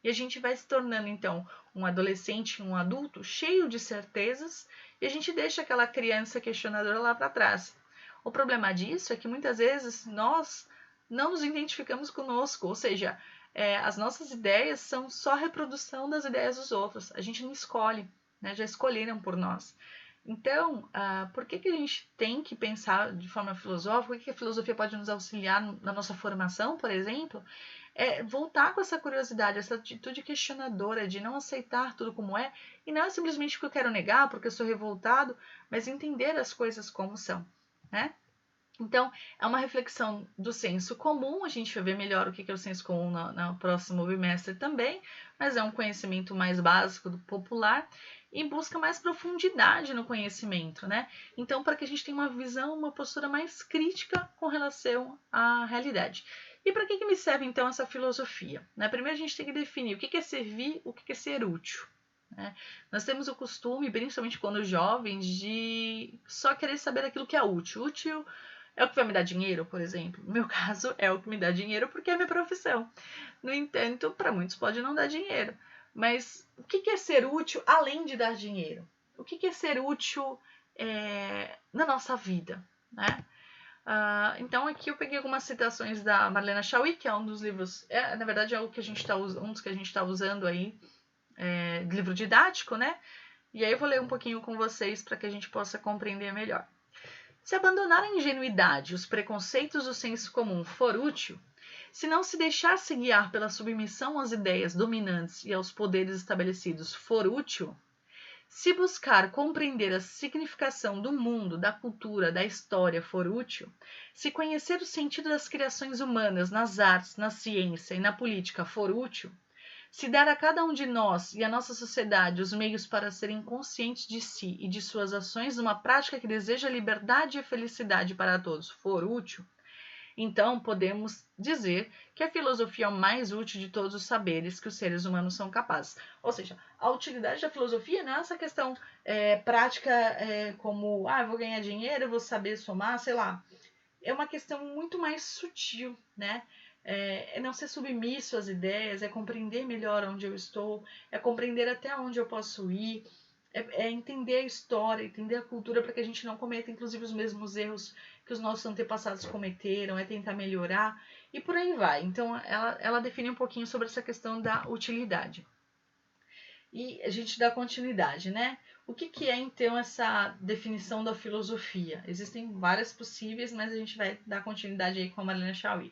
Speaker 1: E a gente vai se tornando, então, um adolescente, um adulto cheio de certezas, e a gente deixa aquela criança questionadora lá para trás. O problema disso é que muitas vezes nós não nos identificamos conosco, ou seja, as nossas ideias são só reprodução das ideias dos outros. A gente não escolhe, né? Já escolheram por nós. Então, por que a gente tem que pensar de forma filosófica? O que a filosofia pode nos auxiliar na nossa formação, por exemplo? É voltar com essa curiosidade, essa atitude questionadora de não aceitar tudo como é, e não é simplesmente porque eu quero negar, porque eu sou revoltado, mas entender as coisas como são, né? Então, é uma reflexão do senso comum, a gente vai ver melhor o que é o senso comum no próximo bimestre também, mas é um conhecimento mais básico do popular e busca mais profundidade no conhecimento, né? Então, para que a gente tenha uma visão, uma postura mais crítica com relação à realidade. E para que me serve, então, essa filosofia? Né? Primeiro, a gente tem que definir o que é servir, o que é ser útil. Né? Nós temos o costume, principalmente quando jovens, de só querer saber aquilo que é útil. Útil é o que vai me dar dinheiro, por exemplo. No meu caso, é o que me dá dinheiro porque é minha profissão. No entanto, para muitos pode não dar dinheiro. Mas o que é ser útil além de dar dinheiro? O que é ser útil na nossa vida, né? Então aqui eu peguei algumas citações da Marlene Chauí, que é um dos livros, na verdade é o que a gente um dos que a gente está usando aí, de livro didático, né? E aí eu vou ler um pouquinho com vocês para que a gente possa compreender melhor. Se abandonar a ingenuidade, os preconceitos do senso comum for útil, se não se deixar se guiar pela submissão às ideias dominantes e aos poderes estabelecidos for útil, se buscar compreender a significação do mundo, da cultura, da história for útil, se conhecer o sentido das criações humanas nas artes, na ciência e na política for útil, se dar a cada um de nós e à nossa sociedade os meios para serem conscientes de si e de suas ações numa prática que deseja liberdade e felicidade para todos for útil, então podemos dizer que a filosofia é o mais útil de todos os saberes que os seres humanos são capazes. Ou seja, a utilidade da filosofia não é essa questão prática como, eu vou ganhar dinheiro, eu vou saber somar, sei lá. É uma questão muito mais sutil, né? É não ser submisso às ideias, é compreender melhor onde eu estou, é compreender até onde eu posso ir, é entender a história, entender a cultura para que a gente não cometa, inclusive, os mesmos erros que os nossos antepassados cometeram, é tentar melhorar e por aí vai. Então, ela define um pouquinho sobre essa questão da utilidade. E a gente dá continuidade, né? O que é, então, essa definição da filosofia? Existem várias possíveis, mas a gente vai dar continuidade aí com a Marlene Chauí.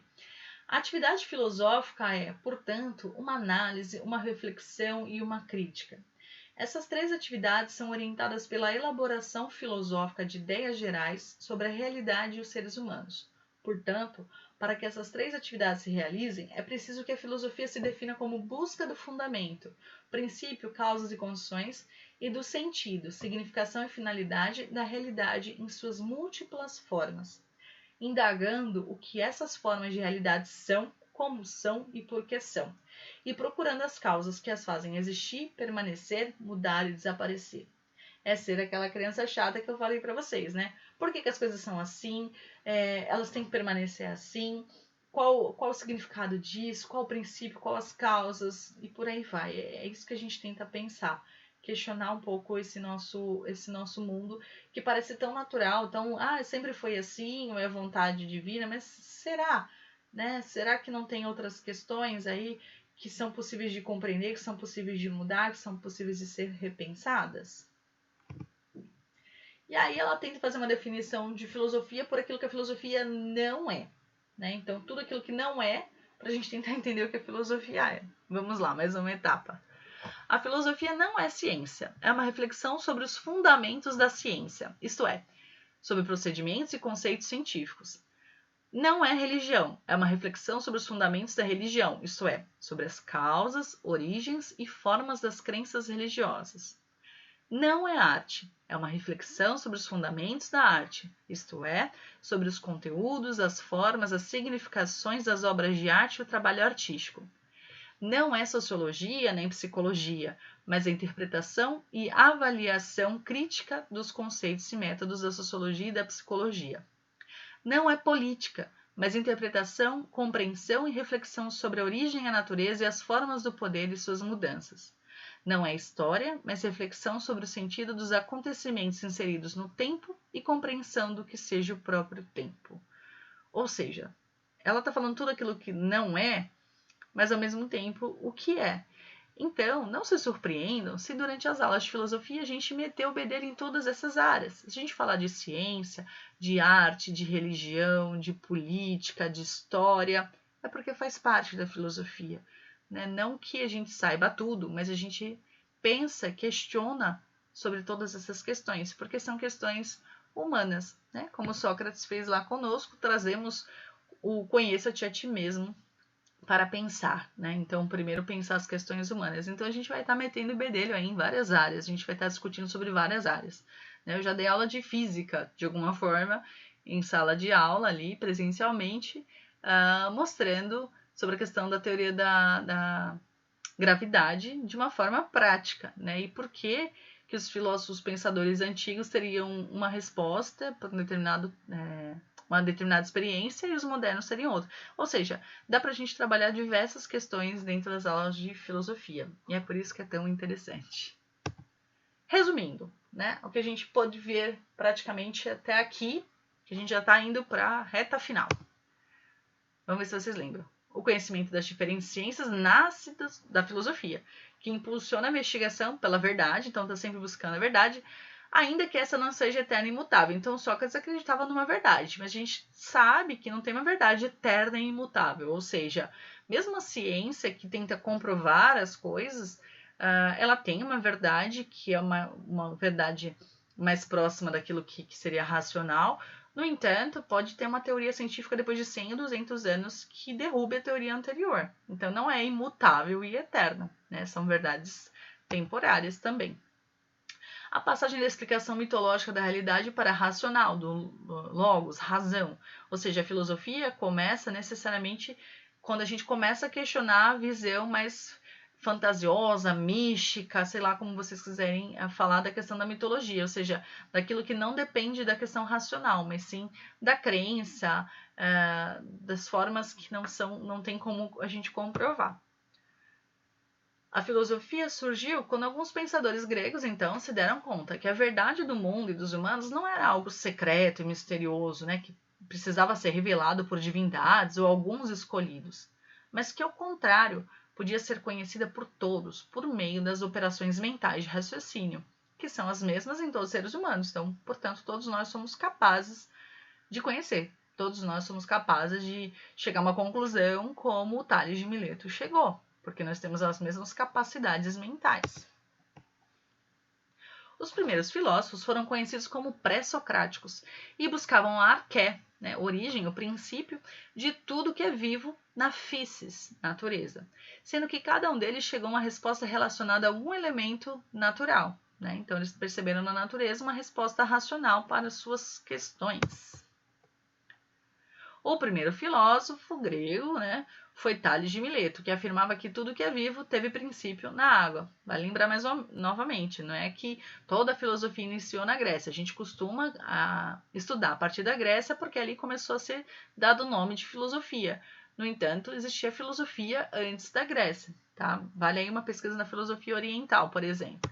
Speaker 1: A atividade filosófica é, portanto, uma análise, uma reflexão e uma crítica. Essas três atividades são orientadas pela elaboração filosófica de ideias gerais sobre a realidade e os seres humanos. Portanto, para que essas três atividades se realizem, é preciso que a filosofia se defina como busca do fundamento, princípio, causas e condições, e do sentido, significação e finalidade da realidade em suas múltiplas formas, indagando o que essas formas de realidade são, como são e por que são, e procurando as causas que as fazem existir, permanecer, mudar e desaparecer. É ser aquela criança chata que eu falei para vocês, né? Por que as coisas são assim? Elas têm que permanecer assim? Qual o significado disso? Qual o princípio? Qual as causas? E por aí vai. É isso que a gente tenta pensar. questionar um pouco esse nosso mundo que parece tão natural, tão, sempre foi assim, ou é vontade divina, mas será, né? Será que não tem outras questões aí que são possíveis de compreender, que são possíveis de mudar, que são possíveis de ser repensadas? E aí ela tenta fazer uma definição de filosofia por aquilo que a filosofia não é, né? Então, tudo aquilo que não é, para a gente tentar entender o que a filosofia é. Vamos lá, mais uma etapa. A filosofia não é ciência, é uma reflexão sobre os fundamentos da ciência, isto é, sobre procedimentos e conceitos científicos. Não é religião, é uma reflexão sobre os fundamentos da religião, isto é, sobre as causas, origens e formas das crenças religiosas. Não é arte, é uma reflexão sobre os fundamentos da arte, isto é, sobre os conteúdos, as formas, as significações das obras de arte e o trabalho artístico. Não é sociologia nem psicologia, mas a interpretação e avaliação crítica dos conceitos e métodos da sociologia e da psicologia. Não é política, mas interpretação, compreensão e reflexão sobre a origem, a natureza e as formas do poder e suas mudanças. Não é história, mas reflexão sobre o sentido dos acontecimentos inseridos no tempo e compreensão do que seja o próprio tempo. Ou seja, ela está falando tudo aquilo que não é, mas ao mesmo tempo o que é. Então, não se surpreendam se durante as aulas de filosofia a gente meter o bedelho em todas essas áreas. Se a gente falar de ciência, de arte, de religião, de política, de história, é porque faz parte da filosofia. Né? Não que a gente saiba tudo, mas a gente pensa, questiona sobre todas essas questões, porque são questões humanas. Né? Como Sócrates fez lá conosco, trazemos o conheça-te a ti mesmo para pensar, né? Então, primeiro pensar as questões humanas. Então, a gente vai estar metendo bedelho aí em várias áreas, a gente vai estar discutindo sobre várias áreas. Né? Eu já dei aula de física, de alguma forma, em sala de aula ali, presencialmente, mostrando sobre a questão da teoria da gravidade de uma forma prática, né? E por que os filósofos pensadores antigos teriam uma resposta para uma determinada experiência e os modernos seriam outra. Ou seja, dá para a gente trabalhar diversas questões dentro das aulas de filosofia. E é por isso que é tão interessante. Resumindo, né, o que a gente pôde ver praticamente até aqui, que a gente já está indo para a reta final. Vamos ver se vocês lembram. O conhecimento das diferentes ciências nasce da filosofia, que impulsiona a investigação pela verdade, então está sempre buscando a verdade, ainda que essa não seja eterna e imutável. Então, Sócrates acreditava numa verdade, mas a gente sabe que não tem uma verdade eterna e imutável. Ou seja, mesmo a ciência que tenta comprovar as coisas, ela tem uma verdade que é uma verdade mais próxima daquilo que seria racional. No entanto, pode ter uma teoria científica depois de 100 ou 200 anos que derrube a teoria anterior. Então, não é imutável e eterna, né? São verdades temporárias também. A passagem da explicação mitológica da realidade para a racional, do logos, razão. Ou seja, a filosofia começa necessariamente quando a gente começa a questionar a visão mais fantasiosa, mística, sei lá como vocês quiserem falar da questão da mitologia, ou seja, daquilo que não depende da questão racional, mas sim da crença, das formas que não tem como a gente comprovar. A filosofia surgiu quando alguns pensadores gregos, então, se deram conta que a verdade do mundo e dos humanos não era algo secreto e misterioso, né, que precisava ser revelado por divindades ou alguns escolhidos, mas que, ao contrário, podia ser conhecida por todos por meio das operações mentais de raciocínio, que são as mesmas em todos os seres humanos. Então, portanto, todos nós somos capazes de conhecer, todos nós somos capazes de chegar a uma conclusão como o Tales de Mileto chegou, porque nós temos as mesmas capacidades mentais. Os primeiros filósofos foram conhecidos como pré-socráticos e buscavam a arqué, né, origem, o princípio de tudo que é vivo na physis, natureza, sendo que cada um deles chegou a uma resposta relacionada a algum elemento natural. Né? Então, eles perceberam na natureza uma resposta racional para suas questões. O primeiro filósofo grego, né, foi Tales de Mileto, que afirmava que tudo que é vivo teve princípio na água. Vai lembrar mais novamente, não é que toda a filosofia iniciou na Grécia. A gente costuma estudar a partir da Grécia porque ali começou a ser dado o nome de filosofia. No entanto, existia filosofia antes da Grécia. Tá? Vale aí uma pesquisa na filosofia oriental, por exemplo.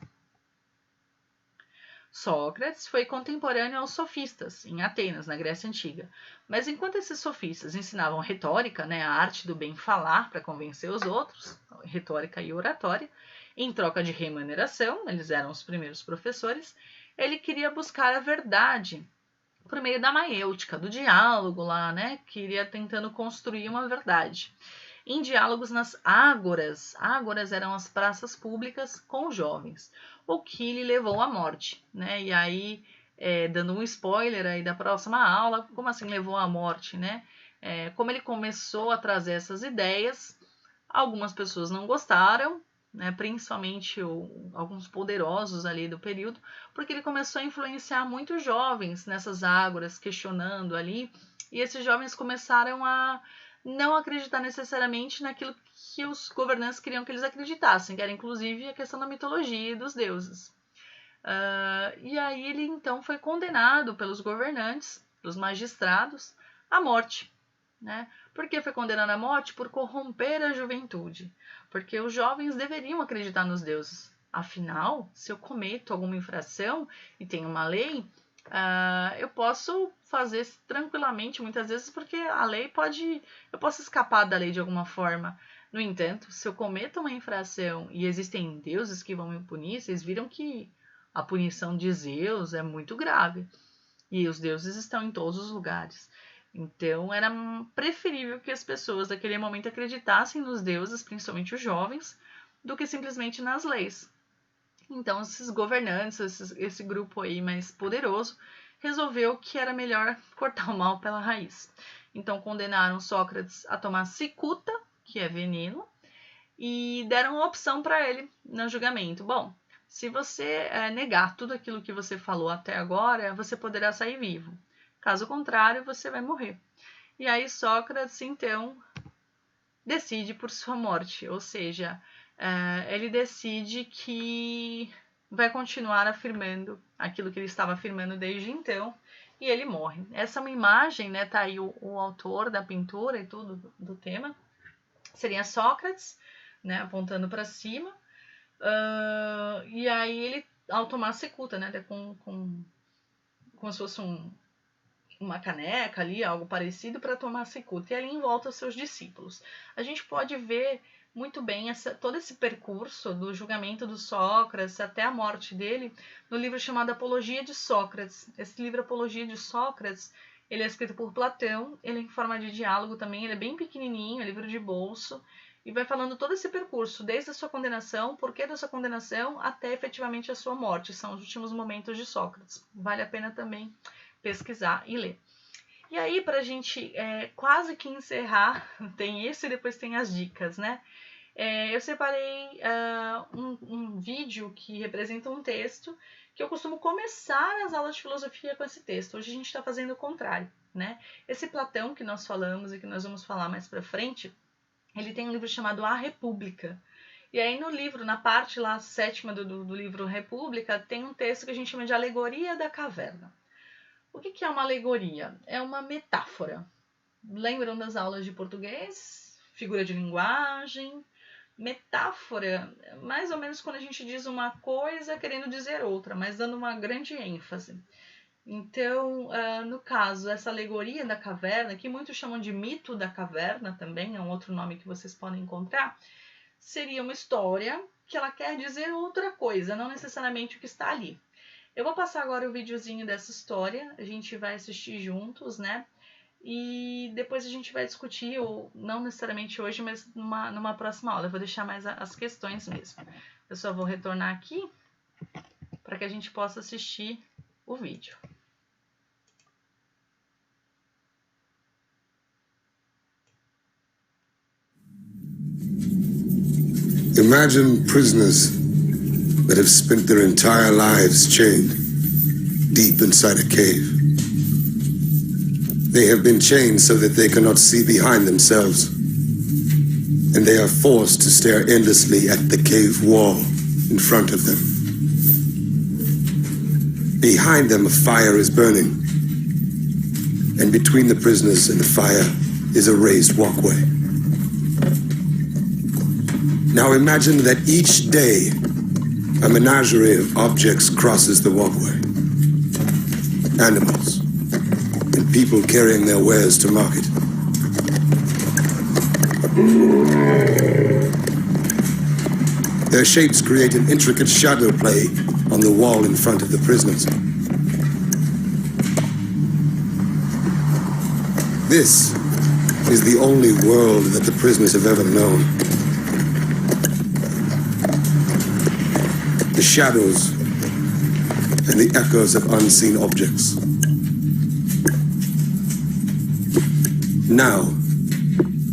Speaker 1: Sócrates foi contemporâneo aos sofistas, em Atenas, na Grécia Antiga. Mas enquanto esses sofistas ensinavam retórica, né, a arte do bem falar para convencer os outros, retórica e oratória, em troca de remuneração, eles eram os primeiros professores, ele queria buscar a verdade por meio da maêutica, do diálogo lá, né, queria tentando construir uma verdade. Em diálogos nas ágoras, ágoras eram as praças públicas com os jovens, o que lhe levou à morte, né? E aí, dando um spoiler aí da próxima aula, como assim levou à morte, né? Como ele começou a trazer essas ideias, algumas pessoas não gostaram, né? Principalmente alguns poderosos ali do período, porque ele começou a influenciar muitos jovens nessas ágoras, questionando ali, e esses jovens começaram a não acreditar necessariamente naquilo que os governantes queriam que eles acreditassem, que era inclusive a questão da mitologia e dos deuses. E aí ele então foi condenado pelos governantes, pelos magistrados, à morte. Né? Por que foi condenado à morte? Por corromper a juventude. Porque os jovens deveriam acreditar nos deuses. Afinal, se eu cometo alguma infração e tem uma lei, eu posso fazer tranquilamente, muitas vezes, porque a lei eu posso escapar da lei de alguma forma. No entanto, se eu cometo uma infração e existem deuses que vão me punir, vocês viram que a punição de Zeus é muito grave. E os deuses estão em todos os lugares. Então, era preferível que as pessoas daquele momento acreditassem nos deuses, principalmente os jovens, do que simplesmente nas leis. Então, esses governantes, esse grupo aí mais poderoso, resolveu que era melhor cortar o mal pela raiz. Então, condenaram Sócrates a tomar cicuta, que é veneno, e deram uma opção para ele no julgamento. Bom, se você negar tudo aquilo que você falou até agora, você poderá sair vivo. Caso contrário, você vai morrer. E aí Sócrates, então, decide por sua morte, ou seja, ele decide que vai continuar afirmando aquilo que ele estava afirmando desde então, e ele morre. Essa é uma imagem, né? Tá aí o autor da pintura e tudo do tema. Seria Sócrates, né? Apontando para cima. E aí ele, ao tomar cicuta, né? Como se fosse uma caneca ali, algo parecido, para tomar cicuta. E ali em volta os seus discípulos. A gente pode ver muito bem todo esse percurso do julgamento do Sócrates até a morte dele no livro chamado Apologia de Sócrates. Esse livro Apologia de Sócrates, ele é escrito por Platão, ele é em forma de diálogo também, ele é bem pequenininho, é livro de bolso, e vai falando todo esse percurso, desde a sua condenação, porquê da sua condenação, até efetivamente a sua morte. São os últimos momentos de Sócrates. Vale a pena também pesquisar e ler. E aí, para a gente quase que encerrar, tem esse e depois tem as dicas, né? Eu separei um vídeo que representa um texto que eu costumo começar as aulas de filosofia com esse texto. Hoje a gente está fazendo o contrário, né? Esse Platão que nós falamos e que nós vamos falar mais para frente, ele tem um livro chamado A República. E aí no livro, na parte lá 7ª do livro República, tem um texto que a gente chama de Alegoria da Caverna. O que é uma alegoria? É uma metáfora. Lembram das aulas de português? Figura de linguagem. Metáfora, mais ou menos quando a gente diz uma coisa querendo dizer outra, mas dando uma grande ênfase. Então, no caso, essa alegoria da caverna, que muitos chamam de mito da caverna também, é um outro nome que vocês podem encontrar, seria uma história que ela quer dizer outra coisa, não necessariamente o que está ali. Eu vou passar agora o videozinho dessa história, a gente vai assistir juntos, né? E depois a gente vai discutir, ou não necessariamente hoje, mas numa próxima aula. Eu vou deixar mais as questões mesmo. Eu só vou retornar aqui para que a gente possa assistir o vídeo.
Speaker 2: Imagine prisoners that have spent their entire lives chained deep inside a cave. They have been chained so that they cannot see behind themselves, and they are forced to stare endlessly at the cave wall in front of them. Behind them a fire is burning, and between the prisoners and the fire is a raised walkway. Now imagine that each day a menagerie of objects crosses the walkway. animals, and people carrying their wares to market. Their shapes create an intricate shadow play on the wall in front of the prisoners. This is the only world that the prisoners have ever known. The shadows and the echoes of unseen objects. Now,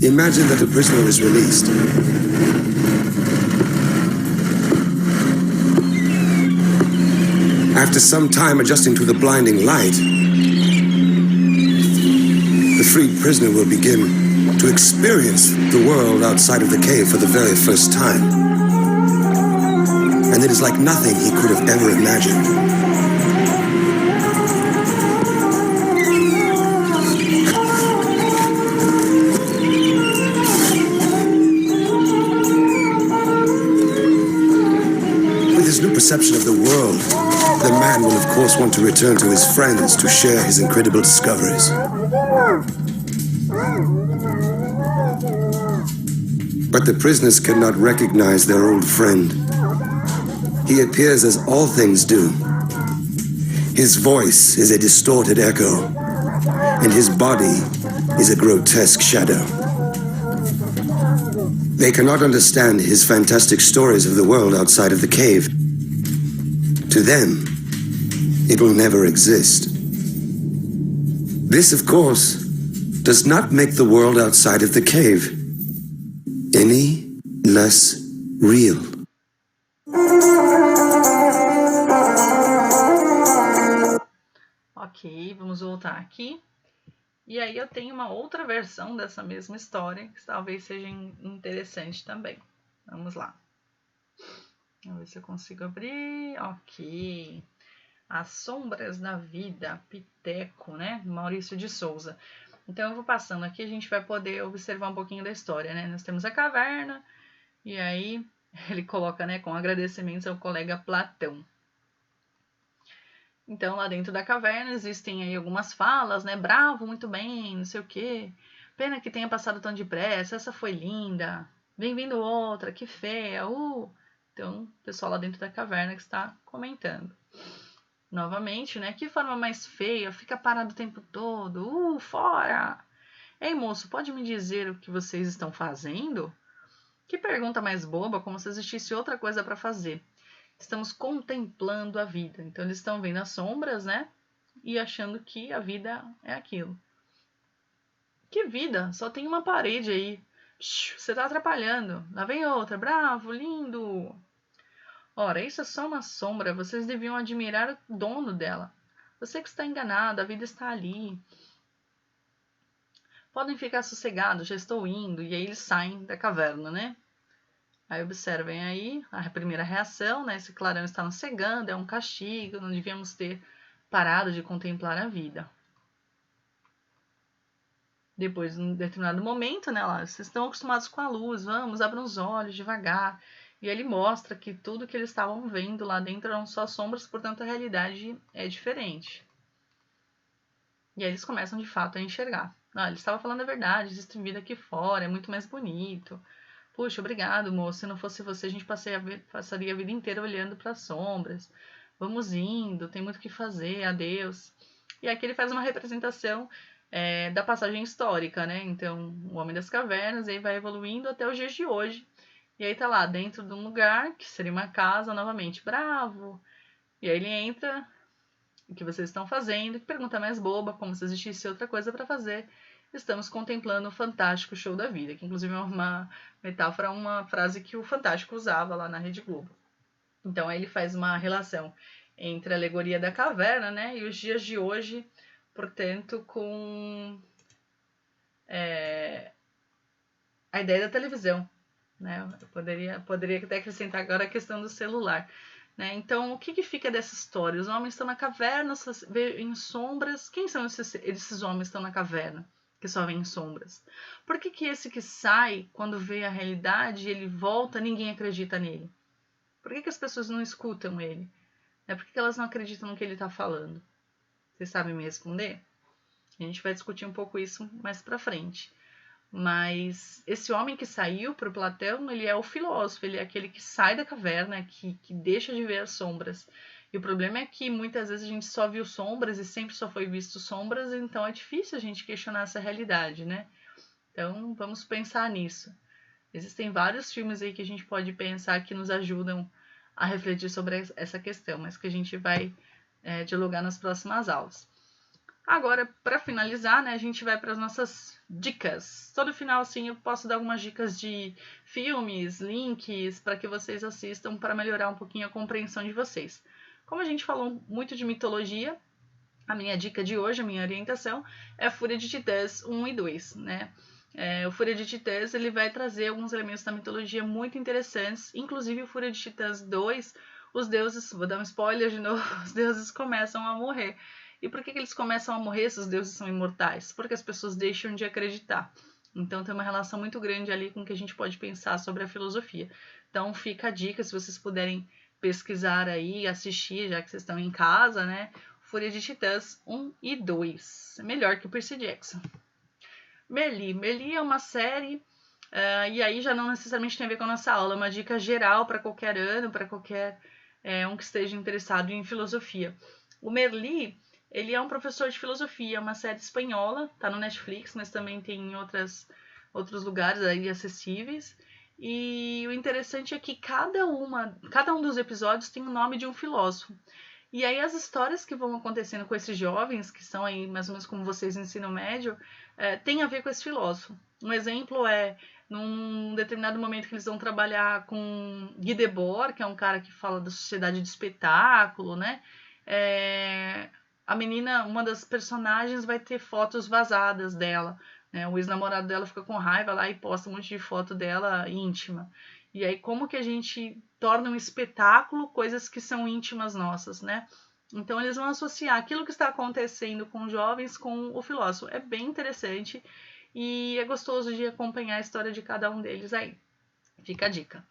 Speaker 2: imagine that a prisoner is released. After some time adjusting to the blinding light, the freed prisoner will begin to experience the world outside of the cave for the very first time. And it is like nothing he could have ever imagined. With his new perception of the world, the man will of course want to return to his friends to share his incredible discoveries. But the prisoners cannot recognize their old friend. He appears as all things do. His voice is a distorted echo, and his body is a grotesque shadow. They cannot understand his fantastic stories of the world outside of the cave. To them, it will never exist. This, of course, does not make the world outside of the cave any less real.
Speaker 1: Ok, vamos voltar aqui. E aí eu tenho uma outra versão dessa mesma história que talvez seja interessante também. Vamos lá. Vamos ver se eu consigo abrir. Ok. As Sombras da Vida, Piteco, né? Maurício de Souza. Então eu vou passando aqui, a gente vai poder observar um pouquinho da história, né? Nós temos a caverna, e aí ele coloca, né, com agradecimentos ao colega Platão. Então lá dentro da caverna existem aí algumas falas, né? Bravo, muito bem, não sei o quê. Pena que tenha passado tão depressa, essa foi linda. Bem-vindo outra, que feia, Então, o pessoal lá dentro da caverna que está comentando. Novamente, né? Que forma mais feia, fica parado o tempo todo. Fora! Ei, moço, pode me dizer o que vocês estão fazendo? Que pergunta mais boba, como se existisse outra coisa para fazer. Estamos contemplando a vida. Então, eles estão vendo as sombras, né? E achando que a vida é aquilo. Que vida? Só tem uma parede aí. Você tá atrapalhando. Lá vem outra. Bravo, lindo. Ora, isso é só uma sombra, vocês deviam admirar o dono dela. Você que está enganado, a vida está ali. Podem ficar sossegados, já estou indo. E aí eles saem da caverna, né? Aí observem aí a primeira reação, né? Esse clarão está nos cegando, é um castigo, não devíamos ter parado de contemplar a vida. Depois, em determinado momento, né? Lá, vocês estão acostumados com a luz, vamos, abram os olhos devagar. E ele mostra que tudo que eles estavam vendo lá dentro eram só sombras, portanto a realidade é diferente. E aí eles começam de fato a enxergar. Ele estava falando a verdade, existe vida aqui fora, é muito mais bonito. Puxa, obrigado, moço, se não fosse você a gente passaria a vida inteira olhando para as sombras. Vamos indo, tem muito o que fazer, adeus. E aqui ele faz uma representação da passagem histórica, né? Então, o Homem das Cavernas, aí vai evoluindo até os dias de hoje. E aí tá lá, dentro de um lugar, que seria uma casa, novamente, bravo. E aí ele entra, o que vocês estão fazendo? Que pergunta mais boba, como se existisse outra coisa para fazer. Estamos contemplando o fantástico show da vida, que inclusive é uma metáfora, uma frase que o Fantástico usava lá na Rede Globo. Então aí ele faz uma relação entre a alegoria da caverna, né, e os dias de hoje, portanto, com a ideia da televisão. Né? Eu poderia até acrescentar agora a questão do celular. Né? Então, o que fica dessa história? Os homens estão na caverna, em sombras. Quem são esses homens que estão na caverna, que só vêem sombras? Por que esse que sai, quando vê a realidade, ele volta, ninguém acredita nele? Por que as pessoas não escutam ele? Por que elas não acreditam no que ele está falando? Vocês sabem me responder? A gente vai discutir um pouco isso mais pra frente. Mas esse homem que saiu para o Platão, ele é o filósofo, ele é aquele que sai da caverna, que deixa de ver as sombras. E o problema é que muitas vezes a gente só viu sombras e sempre só foi visto sombras, então é difícil a gente questionar essa realidade, né? Então vamos pensar nisso. Existem vários filmes aí que a gente pode pensar que nos ajudam a refletir sobre essa questão, mas que a gente vai dialogar nas próximas aulas. Agora, para finalizar, né, a gente vai para as nossas dicas. Todo final, assim, eu posso dar algumas dicas de filmes, links, para que vocês assistam para melhorar um pouquinho a compreensão de vocês. Como a gente falou muito de mitologia, a minha dica de hoje, a minha orientação, é Fúria de Titãs 1 e 2, né? O Fúria de Titãs, ele vai trazer alguns elementos da mitologia muito interessantes, inclusive o Fúria de Titãs 2, os deuses, vou dar um spoiler de novo, os deuses começam a morrer. E por que eles começam a morrer se os deuses são imortais? Porque as pessoas deixam de acreditar. Então tem uma relação muito grande ali com o que a gente pode pensar sobre a filosofia. Então fica a dica, se vocês puderem pesquisar aí, assistir, já que vocês estão em casa, né? Fúria de Titãs 1 e 2. Melhor que o Percy Jackson. Merli. Merli é uma série, e aí já não necessariamente tem a ver com a nossa aula, é uma dica geral para qualquer ano, para qualquer um que esteja interessado em filosofia. O Merli, ele é um professor de filosofia, é uma série espanhola, tá no Netflix, mas também tem em outros lugares aí acessíveis. E o interessante é que cada um dos episódios tem o nome de um filósofo. E aí as histórias que vão acontecendo com esses jovens, que são aí mais ou menos como vocês no ensino médio, tem a ver com esse filósofo. Um exemplo é, num determinado momento que eles vão trabalhar com Guy Debord, que é um cara que fala da sociedade de espetáculo, né? A menina, uma das personagens, vai ter fotos vazadas dela, né? O ex-namorado dela fica com raiva lá e posta um monte de foto dela íntima. E aí, como que a gente torna um espetáculo coisas que são íntimas nossas, né? Então, eles vão associar aquilo que está acontecendo com os jovens com o filósofo. É bem interessante e é gostoso de acompanhar a história de cada um deles aí. Fica a dica.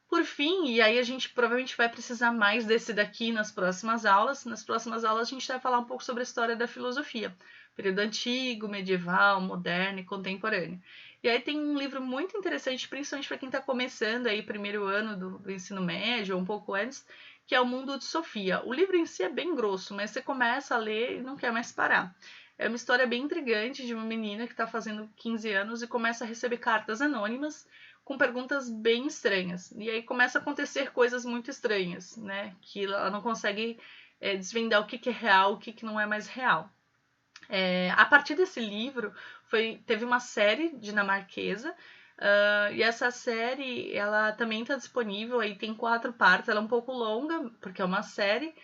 Speaker 1: Por fim, e aí a gente provavelmente vai precisar mais desse daqui nas próximas aulas. Nas próximas aulas a gente vai falar um pouco sobre a história da filosofia. Período antigo, medieval, moderno e contemporâneo. E aí tem um livro muito interessante, principalmente para quem está começando aí, primeiro ano do ensino médio, ou um pouco antes, que é O Mundo de Sofia. O livro em si é bem grosso, mas você começa a ler e não quer mais parar. É uma história bem intrigante de uma menina que está fazendo 15 anos e começa a receber cartas anônimas com perguntas bem estranhas. E aí começa a acontecer coisas muito estranhas, né? Que ela não consegue desvendar o que é real, o que não é mais real. A partir desse livro, teve uma série dinamarquesa, e essa série ela também está disponível, aí tem 4 partes, ela é um pouco longa, porque é uma série,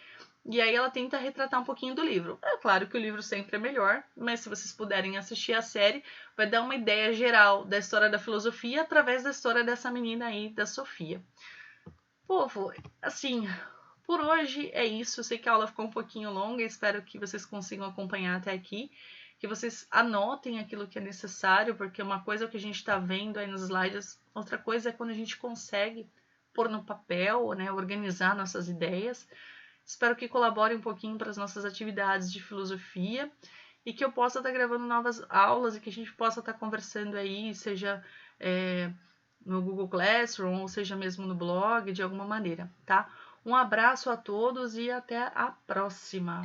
Speaker 1: e aí ela tenta retratar um pouquinho do livro. É claro que o livro sempre é melhor, mas se vocês puderem assistir a série, vai dar uma ideia geral da história da filosofia através da história dessa menina aí, da Sofia. Povo, assim, por hoje é isso. Eu sei que a aula ficou um pouquinho longa, espero que vocês consigam acompanhar até aqui, que vocês anotem aquilo que é necessário, porque uma coisa é o que a gente está vendo aí nos slides, outra coisa é quando a gente consegue pôr no papel, né, organizar nossas ideias. Espero que colabore um pouquinho para as nossas atividades de filosofia e que eu possa estar gravando novas aulas e que a gente possa estar conversando aí, seja no Google Classroom ou seja mesmo no blog, de alguma maneira, tá? Um abraço a todos e até a próxima!